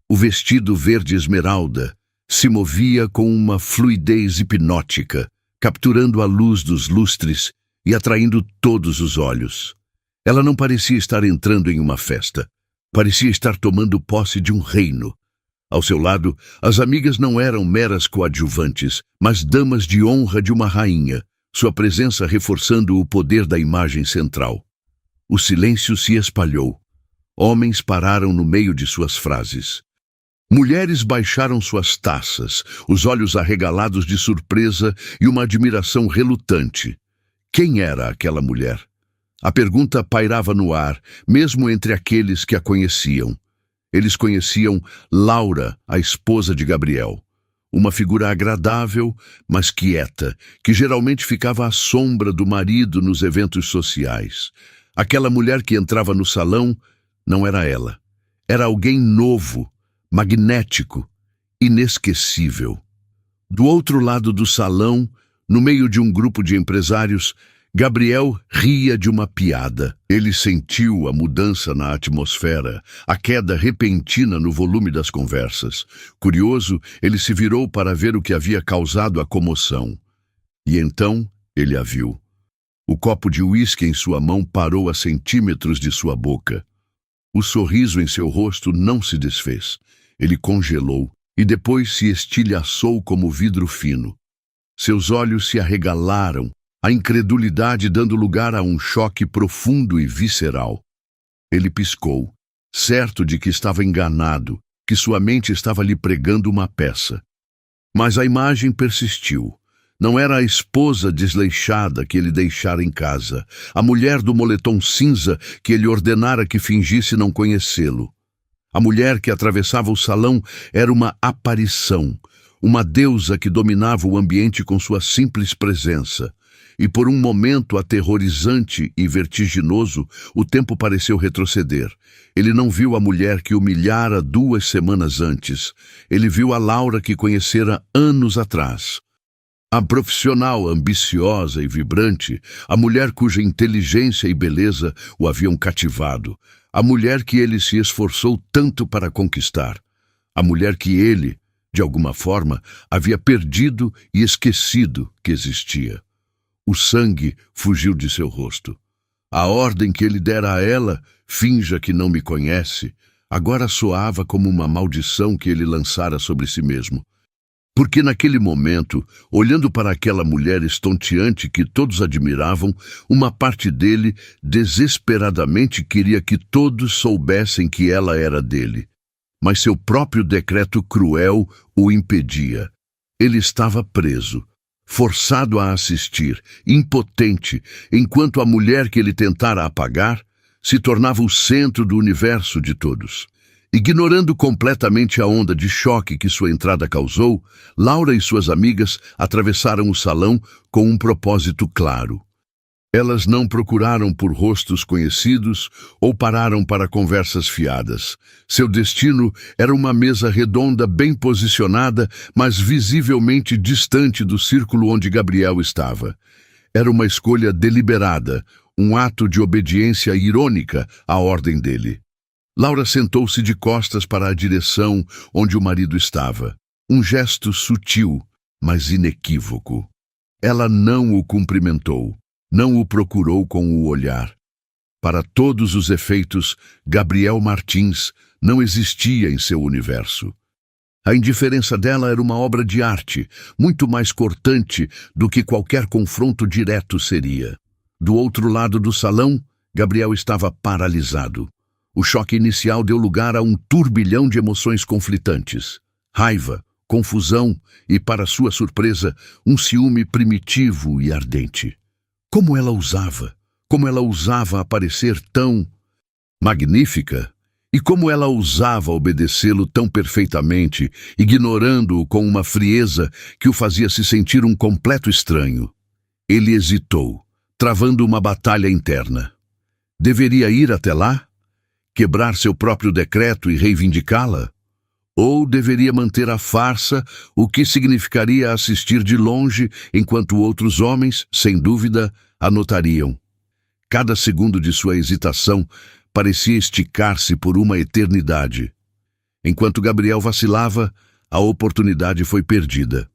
O vestido verde esmeralda se movia com uma fluidez hipnótica, capturando a luz dos lustres e atraindo todos os olhos. Ela não parecia estar entrando em uma festa. Parecia estar tomando posse de um reino. Ao seu lado, as amigas não eram meras coadjuvantes, mas damas de honra de uma rainha, sua presença reforçando o poder da imagem central. O silêncio se espalhou. Homens pararam no meio de suas frases. Mulheres baixaram suas taças, os olhos arregalados de surpresa e uma admiração relutante. Quem era aquela mulher? A pergunta pairava no ar, mesmo entre aqueles que a conheciam. Eles conheciam Laura, a esposa de Gabriel. Uma figura agradável, mas quieta, que geralmente ficava à sombra do marido nos eventos sociais. Aquela mulher que entrava no salão não era ela. Era alguém novo, magnético, inesquecível. Do outro lado do salão, no meio de um grupo de empresários, Gabriel ria de uma piada. Ele sentiu a mudança na atmosfera, a queda repentina no volume das conversas. Curioso, ele se virou para ver o que havia causado a comoção. E então ele a viu. O copo de uísque em sua mão parou a centímetros de sua boca. O sorriso em seu rosto não se desfez. Ele congelou e depois se estilhaçou como vidro fino. Seus olhos se arregalaram, a incredulidade dando lugar a um choque profundo e visceral. Ele piscou, certo de que estava enganado, que sua mente estava lhe pregando uma peça. Mas a imagem persistiu. Não era a esposa desleixada que ele deixara em casa, a mulher do moletom cinza que ele ordenara que fingisse não conhecê-lo. A mulher que atravessava o salão era uma aparição, uma deusa que dominava o ambiente com sua simples presença. E por um momento aterrorizante e vertiginoso, o tempo pareceu retroceder. Ele não viu a mulher que humilhara 2 semanas antes. Ele viu a Laura que conhecera anos atrás. A profissional ambiciosa e vibrante, a mulher cuja inteligência e beleza o haviam cativado, a mulher que ele se esforçou tanto para conquistar, a mulher que ele, de alguma forma, havia perdido e esquecido que existia. O sangue fugiu de seu rosto. A ordem que ele dera a ela, finja que não me conhece, agora soava como uma maldição que ele lançara sobre si mesmo. Porque naquele momento, olhando para aquela mulher estonteante que todos admiravam, uma parte dele desesperadamente queria que todos soubessem que ela era dele. Mas seu próprio decreto cruel o impedia. Ele estava preso, forçado a assistir, impotente, enquanto a mulher que ele tentara apagar se tornava o centro do universo de todos. Ignorando completamente a onda de choque que sua entrada causou, Laura e suas amigas atravessaram o salão com um propósito claro. Elas não procuraram por rostos conhecidos ou pararam para conversas fiadas. Seu destino era uma mesa redonda bem posicionada, mas visivelmente distante do círculo onde Gabriel estava. Era uma escolha deliberada, um ato de obediência irônica à ordem dele. Laura sentou-se de costas para a direção onde o marido estava. Um gesto sutil, mas inequívoco. Ela não o cumprimentou. Não o procurou com o olhar. Para todos os efeitos, Gabriel Martins não existia em seu universo. A indiferença dela era uma obra de arte, muito mais cortante do que qualquer confronto direto seria. Do outro lado do salão, Gabriel estava paralisado. O choque inicial deu lugar a um turbilhão de emoções conflitantes. Raiva, confusão e, para sua surpresa, um ciúme primitivo e ardente. Como ela ousava aparecer tão magnífica, e como ela ousava obedecê-lo tão perfeitamente, ignorando-o com uma frieza que o fazia se sentir um completo estranho. Ele hesitou, travando uma batalha interna. Deveria ir até lá? Quebrar seu próprio decreto e reivindicá-la? Ou deveria manter a farsa, o que significaria assistir de longe enquanto outros homens, sem dúvida, a notariam? Cada segundo de sua hesitação parecia esticar-se por uma eternidade. Enquanto Gabriel vacilava, a oportunidade foi perdida.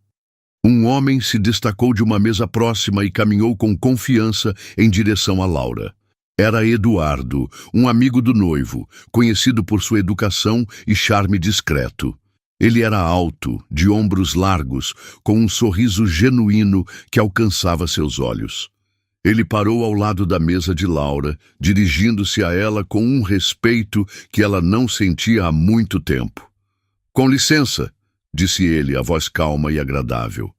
Um homem se destacou de uma mesa próxima e caminhou com confiança em direção a Laura. Era Eduardo, um amigo do noivo, conhecido por sua educação e charme discreto. Ele era alto, de ombros largos, com um sorriso genuíno que alcançava seus olhos. Ele parou ao lado da mesa de Laura, dirigindo-se a ela com um respeito que ela não sentia há muito tempo. "Com licença", disse ele, a voz calma e agradável.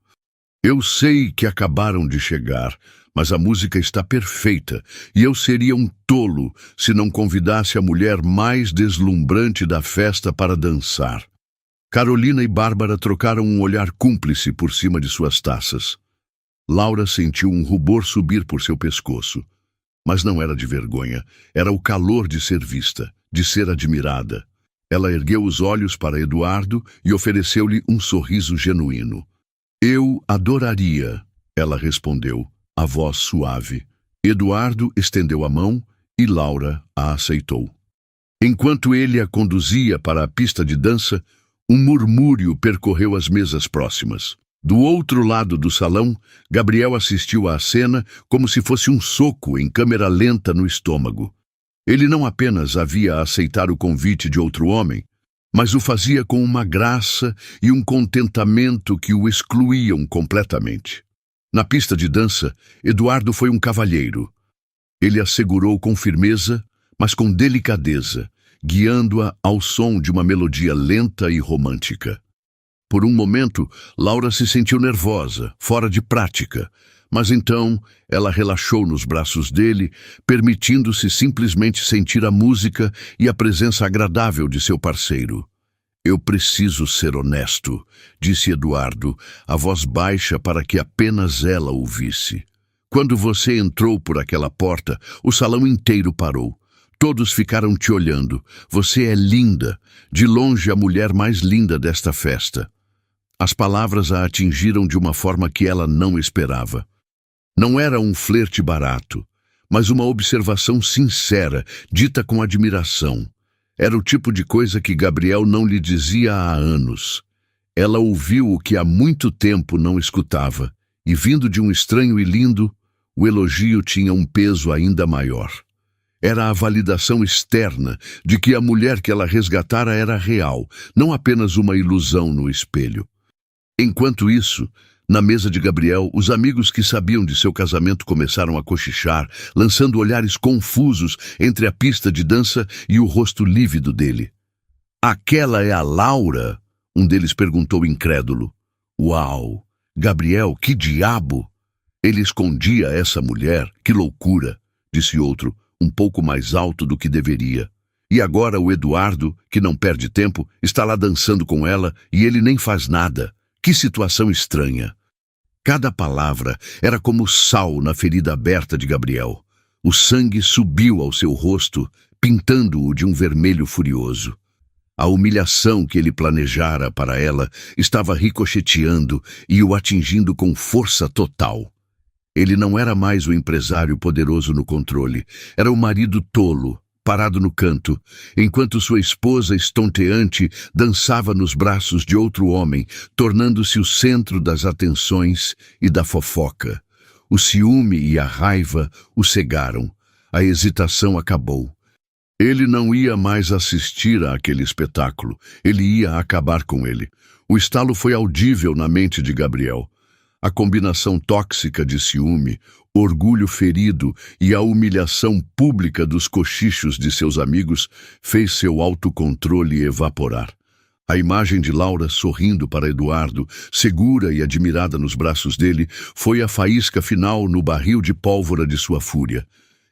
"Eu sei que acabaram de chegar, mas a música está perfeita e eu seria um tolo se não convidasse a mulher mais deslumbrante da festa para dançar." Carolina e Bárbara trocaram um olhar cúmplice por cima de suas taças. Laura sentiu um rubor subir por seu pescoço. Mas não era de vergonha, era o calor de ser vista, de ser admirada. Ela ergueu os olhos para Eduardo e ofereceu-lhe um sorriso genuíno. "Eu adoraria", ela respondeu, a voz suave. Eduardo estendeu a mão e Laura a aceitou. Enquanto ele a conduzia para a pista de dança, um murmúrio percorreu as mesas próximas. Do outro lado do salão, Gabriel assistiu à cena como se fosse um soco em câmera lenta no estômago. Ele não apenas havia a aceitar o convite de outro homem, mas o fazia com uma graça e um contentamento que o excluíam completamente. Na pista de dança, Eduardo foi um cavalheiro. Ele a segurou com firmeza, mas com delicadeza, guiando-a ao som de uma melodia lenta e romântica. Por um momento, Laura se sentiu nervosa, fora de prática, mas então ela relaxou nos braços dele, permitindo-se simplesmente sentir a música e a presença agradável de seu parceiro. "Eu preciso ser honesto", disse Eduardo, a voz baixa para que apenas ela ouvisse. "Quando você entrou por aquela porta, o salão inteiro parou. Todos ficaram te olhando. Você é linda, de longe a mulher mais linda desta festa." As palavras a atingiram de uma forma que ela não esperava. Não era um flerte barato, mas uma observação sincera, dita com admiração. Era o tipo de coisa que Gabriel não lhe dizia há anos. Ela ouviu o que há muito tempo não escutava, e vindo de um estranho e lindo, o elogio tinha um peso ainda maior. Era a validação externa de que a mulher que ela resgatara era real, não apenas uma ilusão no espelho. Enquanto isso, na mesa de Gabriel, os amigos que sabiam de seu casamento começaram a cochichar, lançando olhares confusos entre a pista de dança e o rosto lívido dele. "Aquela é a Laura?" um deles perguntou incrédulo. "Uau! Gabriel, que diabo! Ele escondia essa mulher, que loucura!" disse outro, um pouco mais alto do que deveria. E agora o Eduardo, que não perde tempo, está lá dançando com ela e ele nem faz nada. Que situação estranha. Cada palavra era como sal na ferida aberta de Gabriel. O sangue subiu ao seu rosto, pintando-o de um vermelho furioso. A humilhação que ele planejara para ela estava ricocheteando e o atingindo com força total. Ele não era mais o empresário poderoso no controle, era o marido tolo, parado no canto, enquanto sua esposa estonteante dançava nos braços de outro homem, tornando-se o centro das atenções e da fofoca. O ciúme e a raiva o cegaram. A hesitação acabou. Ele não ia mais assistir àquele espetáculo. Ele ia acabar com ele. O estalo foi audível na mente de Gabriel. A combinação tóxica de ciúme, orgulho ferido e a humilhação pública dos cochichos de seus amigos fez seu autocontrole evaporar. A imagem de Laura sorrindo para Eduardo, segura e admirada nos braços dele, foi a faísca final no barril de pólvora de sua fúria.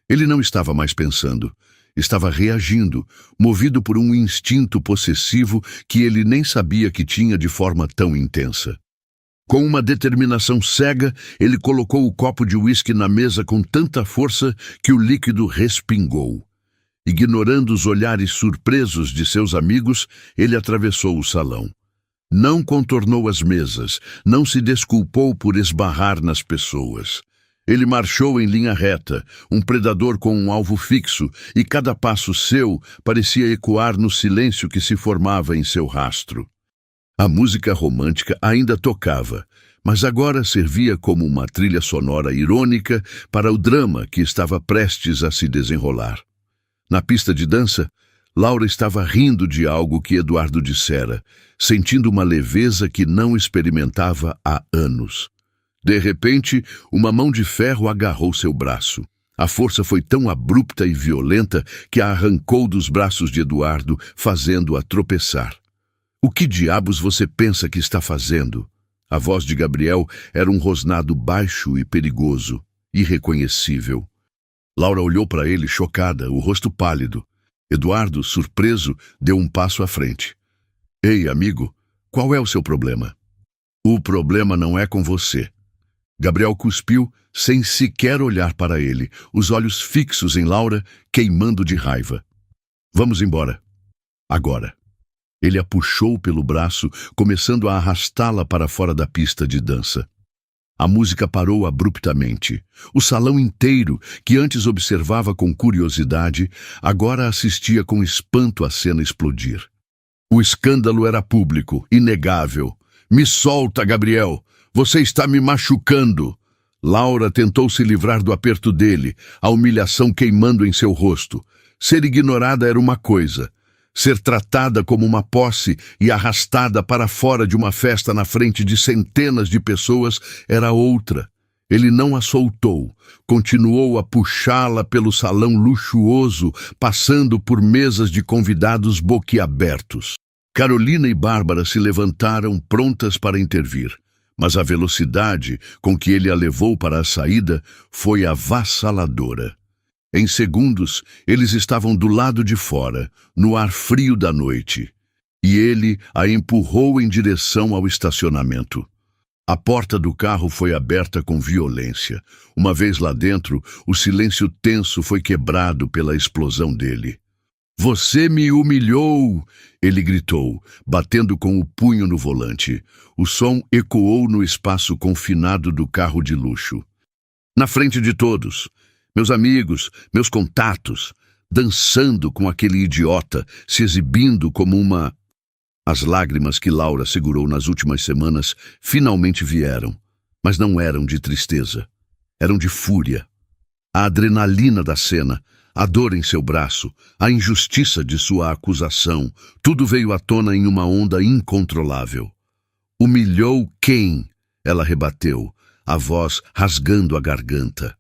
Ele não estava mais pensando. Estava reagindo, movido por um instinto possessivo que ele nem sabia que tinha de forma tão intensa. Com uma determinação cega, ele colocou o copo de uísque na mesa com tanta força que o líquido respingou. Ignorando os olhares surpresos de seus amigos, ele atravessou o salão. Não contornou as mesas, não se desculpou por esbarrar nas pessoas. Ele marchou em linha reta, um predador com um alvo fixo, e cada passo seu parecia ecoar no silêncio que se formava em seu rastro. A música romântica ainda tocava, mas agora servia como uma trilha sonora irônica para o drama que estava prestes a se desenrolar. Na pista de dança, Laura estava rindo de algo que Eduardo dissera, sentindo uma leveza que não experimentava há anos. De repente, uma mão de ferro agarrou seu braço. A força foi tão abrupta e violenta que a arrancou dos braços de Eduardo, fazendo-a tropeçar. "O que diabos você pensa que está fazendo?" A voz de Gabriel era um rosnado baixo e perigoso, irreconhecível. Laura olhou para ele chocada, o rosto pálido. Eduardo, surpreso, deu um passo à frente. "Ei, amigo, qual é o seu problema?" "O problema não é com você." Gabriel cuspiu, sem sequer olhar para ele, os olhos fixos em Laura, queimando de raiva. "Vamos embora. Agora." Ele a puxou pelo braço, começando a arrastá-la para fora da pista de dança. A música parou abruptamente. O salão inteiro, que antes observava com curiosidade, agora assistia com espanto à cena explodir. O escândalo era público, inegável. "Me solta, Gabriel! Você está me machucando!" Laura tentou se livrar do aperto dele, a humilhação queimando em seu rosto. Ser ignorada era uma coisa. Ser tratada como uma posse e arrastada para fora de uma festa na frente de centenas de pessoas era outra. Ele não a soltou, continuou a puxá-la pelo salão luxuoso, passando por mesas de convidados boquiabertos. Carolina e Bárbara se levantaram prontas para intervir, mas a velocidade com que ele a levou para a saída foi avassaladora. Em segundos, eles estavam do lado de fora, no ar frio da noite, e ele a empurrou em direção ao estacionamento. A porta do carro foi aberta com violência. Uma vez lá dentro, o silêncio tenso foi quebrado pela explosão dele. "Você me humilhou!" ele gritou, batendo com o punho no volante. O som ecoou no espaço confinado do carro de luxo. Na frente de todos, meus amigos, meus contatos, dançando com aquele idiota, se exibindo como uma... As lágrimas que Laura segurou nas últimas semanas finalmente vieram, mas não eram de tristeza, eram de fúria. A adrenalina da cena, a dor em seu braço, a injustiça de sua acusação, tudo veio à tona em uma onda incontrolável. "Humilhou quem?" ela rebateu, a voz rasgando a garganta.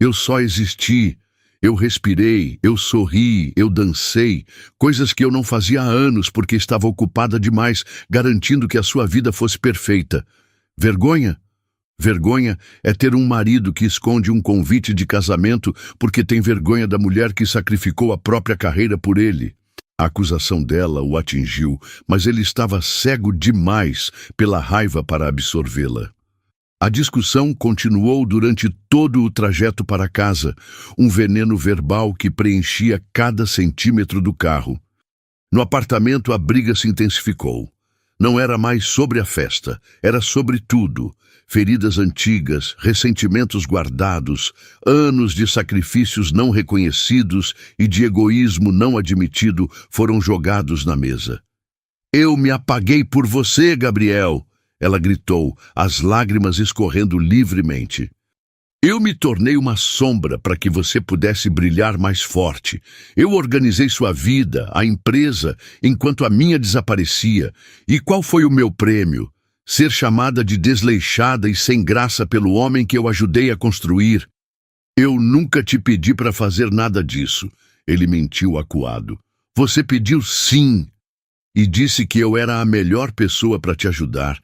Eu só existi, eu respirei, eu sorri, eu dancei, coisas que eu não fazia há anos porque estava ocupada demais, garantindo que a sua vida fosse perfeita. Vergonha? Vergonha é ter um marido que esconde um convite de casamento porque tem vergonha da mulher que sacrificou a própria carreira por ele. A acusação dela o atingiu, mas ele estava cego demais pela raiva para absorvê-la. A discussão continuou durante todo o trajeto para casa, um veneno verbal que preenchia cada centímetro do carro. No apartamento, a briga se intensificou. Não era mais sobre a festa, era sobre tudo. Feridas antigas, ressentimentos guardados, anos de sacrifícios não reconhecidos e de egoísmo não admitido foram jogados na mesa. "Eu me apaguei por você, Gabriel!" Ela gritou, as lágrimas escorrendo livremente. "Eu me tornei uma sombra para que você pudesse brilhar mais forte. Eu organizei sua vida, a empresa, enquanto a minha desaparecia. E qual foi o meu prêmio? Ser chamada de desleixada e sem graça pelo homem que eu ajudei a construir. Eu nunca te pedi para fazer nada disso." Ele mentiu acuado. "Você pediu sim, e disse que eu era a melhor pessoa para te ajudar.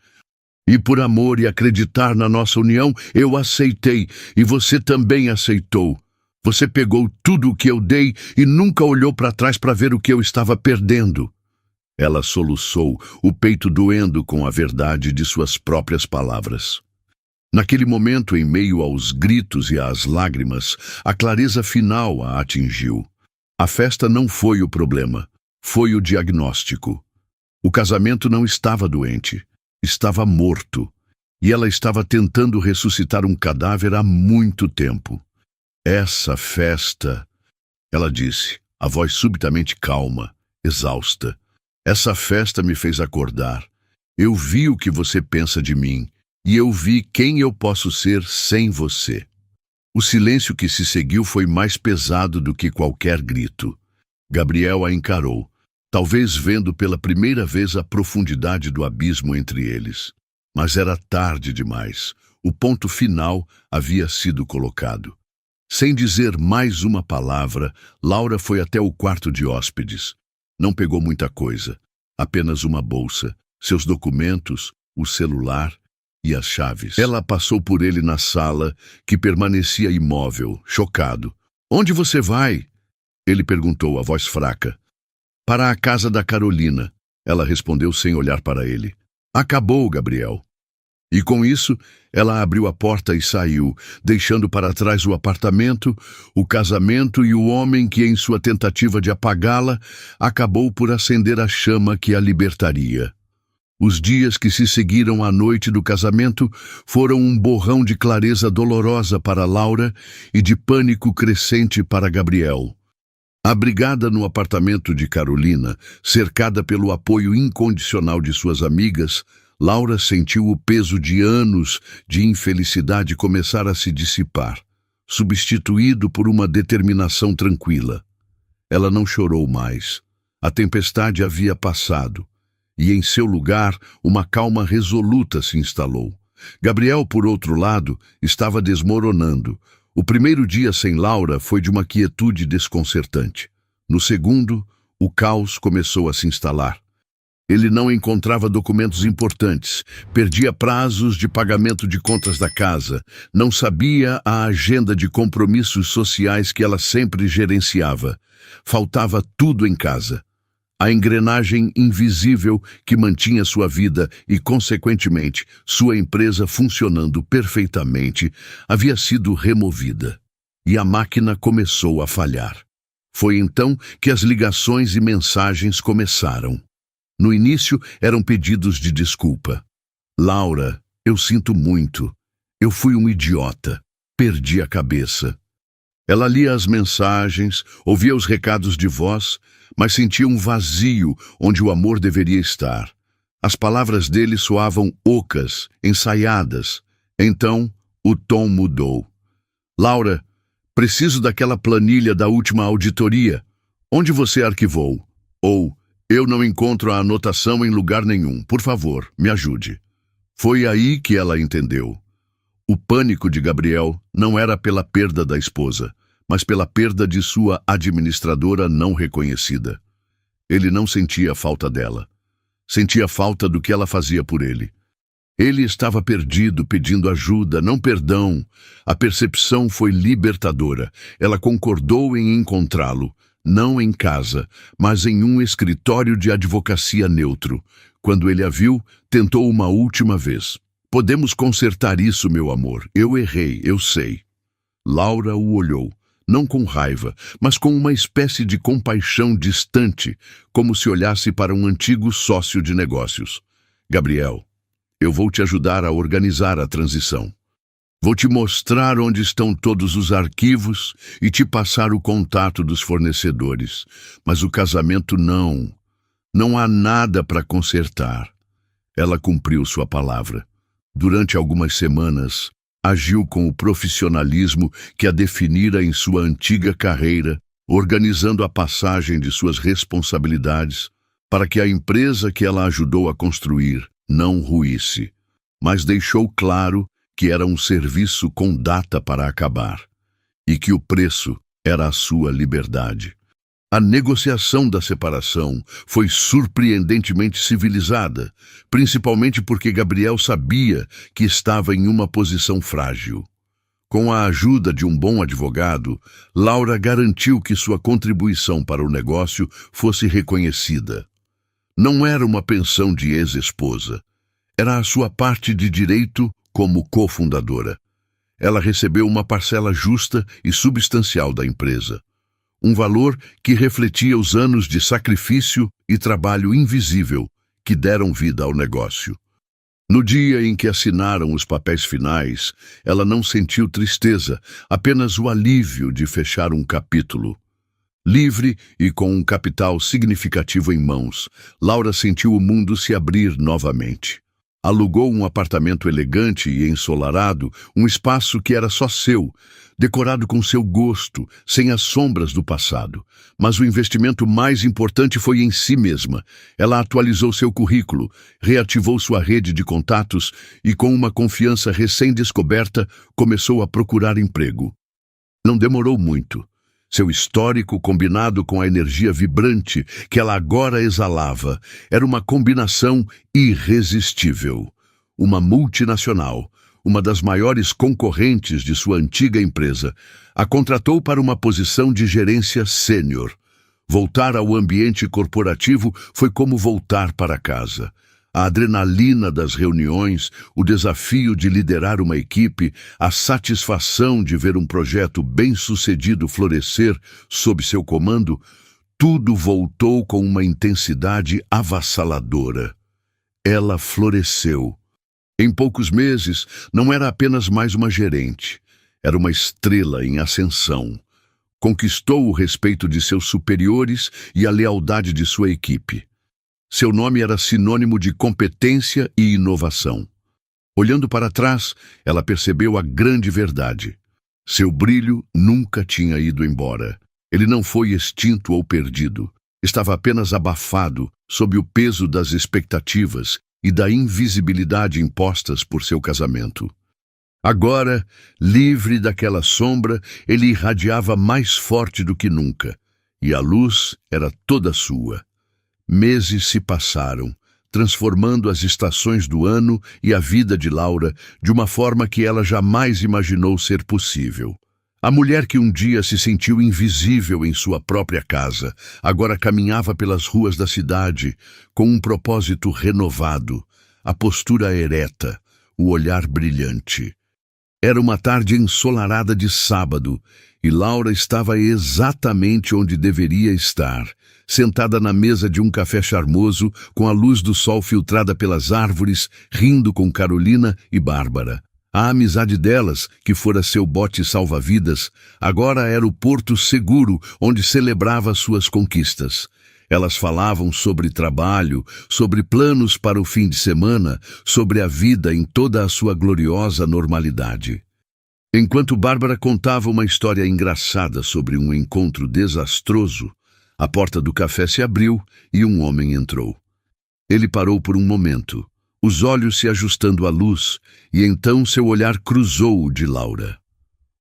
E por amor e acreditar na nossa união, eu aceitei, e você também aceitou. Você pegou tudo o que eu dei e nunca olhou para trás para ver o que eu estava perdendo." Ela soluçou, o peito doendo com a verdade de suas próprias palavras. Naquele momento, em meio aos gritos e às lágrimas, a clareza final a atingiu. A festa não foi o problema, foi o diagnóstico. O casamento não estava doente. Estava morto, e ela estava tentando ressuscitar um cadáver há muito tempo. "Essa festa," ela disse, a voz subitamente calma, exausta. "Essa festa me fez acordar. Eu vi o que você pensa de mim, e eu vi quem eu posso ser sem você." O silêncio que se seguiu foi mais pesado do que qualquer grito. Gabriel a encarou, talvez vendo pela primeira vez a profundidade do abismo entre eles. Mas era tarde demais. O ponto final havia sido colocado. Sem dizer mais uma palavra, Laura foi até o quarto de hóspedes. Não pegou muita coisa, apenas uma bolsa, seus documentos, o celular e as chaves. Ela passou por ele na sala, que permanecia imóvel, chocado. "Onde você vai?" Ele perguntou, a voz fraca. "Para a casa da Carolina," ela respondeu sem olhar para ele. "Acabou, Gabriel." E com isso, ela abriu a porta e saiu, deixando para trás o apartamento, o casamento e o homem que, em sua tentativa de apagá-la, acabou por acender a chama que a libertaria. Os dias que se seguiram à noite do casamento foram um borrão de clareza dolorosa para Laura e de pânico crescente para Gabriel. Abrigada no apartamento de Carolina, cercada pelo apoio incondicional de suas amigas, Laura sentiu o peso de anos de infelicidade começar a se dissipar, substituído por uma determinação tranquila. Ela não chorou mais. A tempestade havia passado, e em seu lugar uma calma resoluta se instalou. Gabriel, por outro lado, estava desmoronando. O primeiro dia sem Laura foi de uma quietude desconcertante. No segundo, o caos começou a se instalar. Ele não encontrava documentos importantes, perdia prazos de pagamento de contas da casa, não sabia a agenda de compromissos sociais que ela sempre gerenciava. Faltava tudo em casa. A engrenagem invisível que mantinha sua vida e, consequentemente, sua empresa funcionando perfeitamente, havia sido removida. E a máquina começou a falhar. Foi então que as ligações e mensagens começaram. No início, eram pedidos de desculpa. "Laura, eu sinto muito. Eu fui um idiota. Perdi a cabeça." Ela lia as mensagens, ouvia os recados de voz, mas sentia um vazio onde o amor deveria estar. As palavras dele soavam ocas, ensaiadas. Então, o tom mudou. "Laura, preciso daquela planilha da última auditoria. Onde você arquivou?" Ou, "Eu não encontro a anotação em lugar nenhum. Por favor, me ajude." Foi aí que ela entendeu. O pânico de Gabriel não era pela perda da esposa, mas pela perda de sua administradora não reconhecida. Ele não sentia falta dela. Sentia falta do que ela fazia por ele. Ele estava perdido, pedindo ajuda, não perdão. A percepção foi libertadora. Ela concordou em encontrá-lo, não em casa, mas em um escritório de advocacia neutro. Quando ele a viu, tentou uma última vez. Podemos consertar isso, meu amor. Eu errei, eu sei. Laura o olhou, não com raiva, mas com uma espécie de compaixão distante, como se olhasse para um antigo sócio de negócios. Gabriel, eu vou te ajudar a organizar a transição. Vou te mostrar onde estão todos os arquivos e te passar o contato dos fornecedores. Mas o casamento não. Não há nada para consertar. Ela cumpriu sua palavra. Durante algumas semanas, agiu com o profissionalismo que a definira em sua antiga carreira, organizando a passagem de suas responsabilidades para que a empresa que ela ajudou a construir não ruísse, mas deixou claro que era um serviço com data para acabar e que o preço era a sua liberdade. A negociação da separação foi surpreendentemente civilizada, principalmente porque Gabriel sabia que estava em uma posição frágil. Com a ajuda de um bom advogado, Laura garantiu que sua contribuição para o negócio fosse reconhecida. Não era uma pensão de ex-esposa. Era a sua parte de direito como cofundadora. Ela recebeu uma parcela justa e substancial da empresa. Um valor que refletia os anos de sacrifício e trabalho invisível que deram vida ao negócio. No dia em que assinaram os papéis finais, ela não sentiu tristeza, apenas o alívio de fechar um capítulo. Livre e com um capital significativo em mãos, Laura sentiu o mundo se abrir novamente. Alugou um apartamento elegante e ensolarado, um espaço que era só seu, decorado com seu gosto, sem as sombras do passado. Mas o investimento mais importante foi em si mesma. Ela atualizou seu currículo, reativou sua rede de contatos e, com uma confiança recém-descoberta, começou a procurar emprego. Não demorou muito. Seu histórico, combinado com a energia vibrante que ela agora exalava, era uma combinação irresistível. Uma multinacional, uma das maiores concorrentes de sua antiga empresa, a contratou para uma posição de gerência sênior. Voltar ao ambiente corporativo foi como voltar para casa. A adrenalina das reuniões, o desafio de liderar uma equipe, a satisfação de ver um projeto bem-sucedido florescer sob seu comando, tudo voltou com uma intensidade avassaladora. Ela floresceu. Em poucos meses, não era apenas mais uma gerente, era uma estrela em ascensão. Conquistou o respeito de seus superiores e a lealdade de sua equipe. Seu nome era sinônimo de competência e inovação. Olhando para trás, ela percebeu a grande verdade. Seu brilho nunca tinha ido embora. Ele não foi extinto ou perdido. Estava apenas abafado sob o peso das expectativas e da invisibilidade impostas por seu casamento. Agora, livre daquela sombra, ele irradiava mais forte do que nunca, e a luz era toda sua. Meses se passaram, transformando as estações do ano e a vida de Laura de uma forma que ela jamais imaginou ser possível. A mulher que um dia se sentiu invisível em sua própria casa, agora caminhava pelas ruas da cidade com um propósito renovado, a postura ereta, o olhar brilhante. Era uma tarde ensolarada de sábado e Laura estava exatamente onde deveria estar, sentada na mesa de um café charmoso, com a luz do sol filtrada pelas árvores, rindo com Carolina e Bárbara. A amizade delas, que fora seu bote salva-vidas, agora era o porto seguro onde celebrava suas conquistas. Elas falavam sobre trabalho, sobre planos para o fim de semana, sobre a vida em toda a sua gloriosa normalidade. Enquanto Bárbara contava uma história engraçada sobre um encontro desastroso, a porta do café se abriu e um homem entrou. Ele parou por um momento, os olhos se ajustando à luz, e então seu olhar cruzou o de Laura.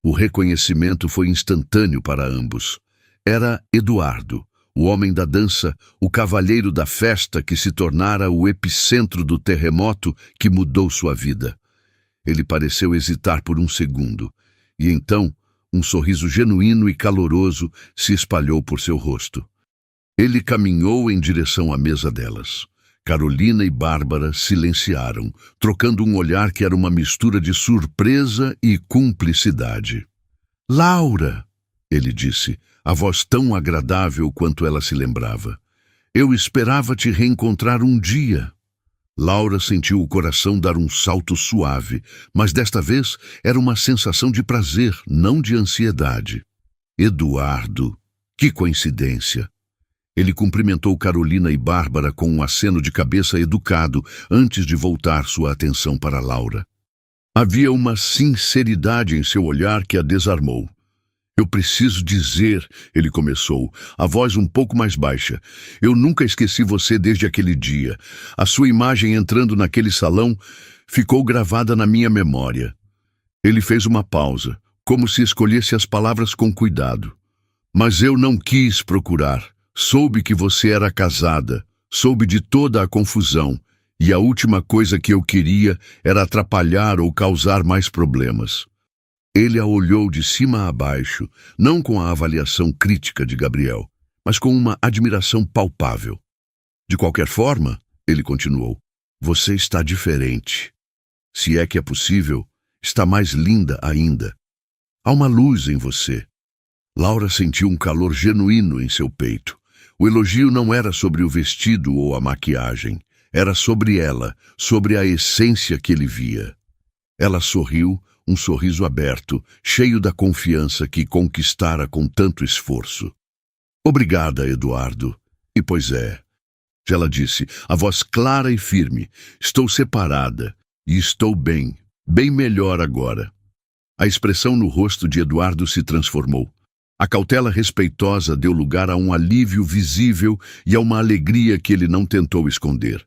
O reconhecimento foi instantâneo para ambos. Era Eduardo, o homem da dança, o cavalheiro da festa que se tornara o epicentro do terremoto que mudou sua vida. Ele pareceu hesitar por um segundo, e então um sorriso genuíno e caloroso se espalhou por seu rosto. Ele caminhou em direção à mesa delas. Carolina e Bárbara silenciaram, trocando um olhar que era uma mistura de surpresa e cumplicidade. "Laura!" ele disse, a voz tão agradável quanto ela se lembrava. "Eu esperava te reencontrar um dia." Laura sentiu o coração dar um salto suave, mas desta vez era uma sensação de prazer, não de ansiedade. Eduardo! Que coincidência! Ele cumprimentou Carolina e Bárbara com um aceno de cabeça educado antes de voltar sua atenção para Laura. Havia uma sinceridade em seu olhar que a desarmou. "Eu preciso dizer", ele começou, a voz um pouco mais baixa. "Eu nunca esqueci você desde aquele dia. A sua imagem entrando naquele salão ficou gravada na minha memória." Ele fez uma pausa, como se escolhesse as palavras com cuidado. "Mas eu não quis procurar. Soube que você era casada, soube de toda a confusão, e a última coisa que eu queria era atrapalhar ou causar mais problemas." Ele a olhou de cima a baixo, não com a avaliação crítica de Gabriel, mas com uma admiração palpável. "De qualquer forma", ele continuou, "você está diferente. Se é que é possível, está mais linda ainda. Há uma luz em você." Laura sentiu um calor genuíno em seu peito. O elogio não era sobre o vestido ou a maquiagem, era sobre ela, sobre a essência que ele via. Ela sorriu, um sorriso aberto, cheio da confiança que conquistara com tanto esforço. "Obrigada, Eduardo." "E pois é," ela disse, a voz clara e firme, "estou separada e estou bem, bem melhor agora." A expressão no rosto de Eduardo se transformou. A cautela respeitosa deu lugar a um alívio visível e a uma alegria que ele não tentou esconder.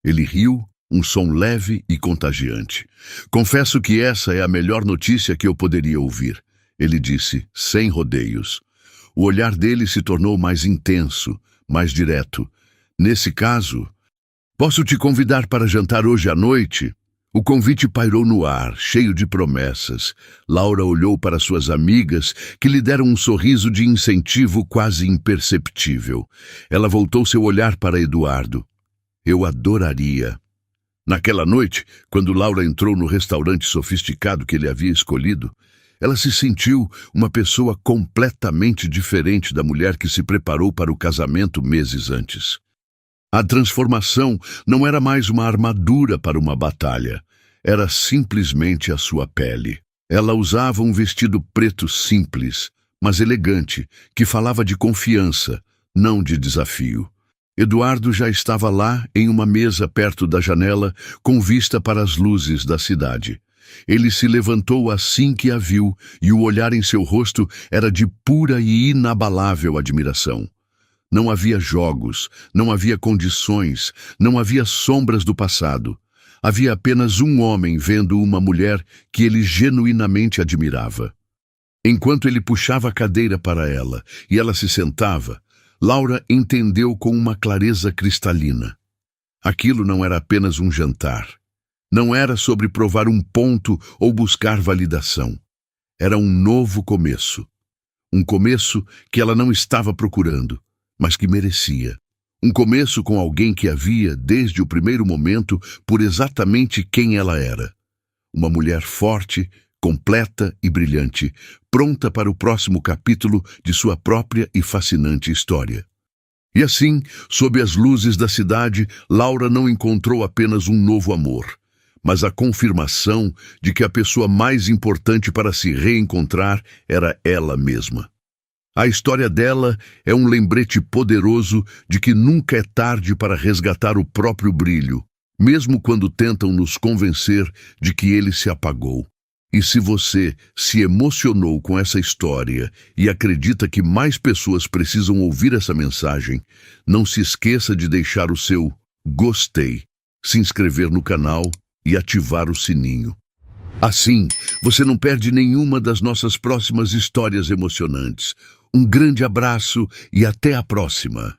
Ele riu, um som leve e contagiante. "Confesso que essa é a melhor notícia que eu poderia ouvir," ele disse, sem rodeios. O olhar dele se tornou mais intenso, mais direto. "Nesse caso, posso te convidar para jantar hoje à noite?" O convite pairou no ar, cheio de promessas. Laura olhou para suas amigas, que lhe deram um sorriso de incentivo quase imperceptível. Ela voltou seu olhar para Eduardo. "Eu adoraria." Naquela noite, quando Laura entrou no restaurante sofisticado que ele havia escolhido, ela se sentiu uma pessoa completamente diferente da mulher que se preparou para o casamento meses antes. A transformação não era mais uma armadura para uma batalha, era simplesmente a sua pele. Ela usava um vestido preto simples, mas elegante, que falava de confiança, não de desafio. Eduardo já estava lá, em uma mesa perto da janela, com vista para as luzes da cidade. Ele se levantou assim que a viu, e o olhar em seu rosto era de pura e inabalável admiração. Não havia jogos, não havia condições, não havia sombras do passado. Havia apenas um homem vendo uma mulher que ele genuinamente admirava. Enquanto ele puxava a cadeira para ela e ela se sentava, Laura entendeu com uma clareza cristalina. Aquilo não era apenas um jantar. Não era sobre provar um ponto ou buscar validação. Era um novo começo. Um começo que ela não estava procurando, mas que merecia. Um começo com alguém que a via, desde o primeiro momento, por exatamente quem ela era. Uma mulher forte, completa e brilhante, pronta para o próximo capítulo de sua própria e fascinante história. E assim, sob as luzes da cidade, Laura não encontrou apenas um novo amor, mas a confirmação de que a pessoa mais importante para se reencontrar era ela mesma. A história dela é um lembrete poderoso de que nunca é tarde para resgatar o próprio brilho, mesmo quando tentam nos convencer de que ele se apagou. E se você se emocionou com essa história e acredita que mais pessoas precisam ouvir essa mensagem, não se esqueça de deixar o seu gostei, se inscrever no canal e ativar o sininho. Assim, você não perde nenhuma das nossas próximas histórias emocionantes. Um grande abraço e até a próxima.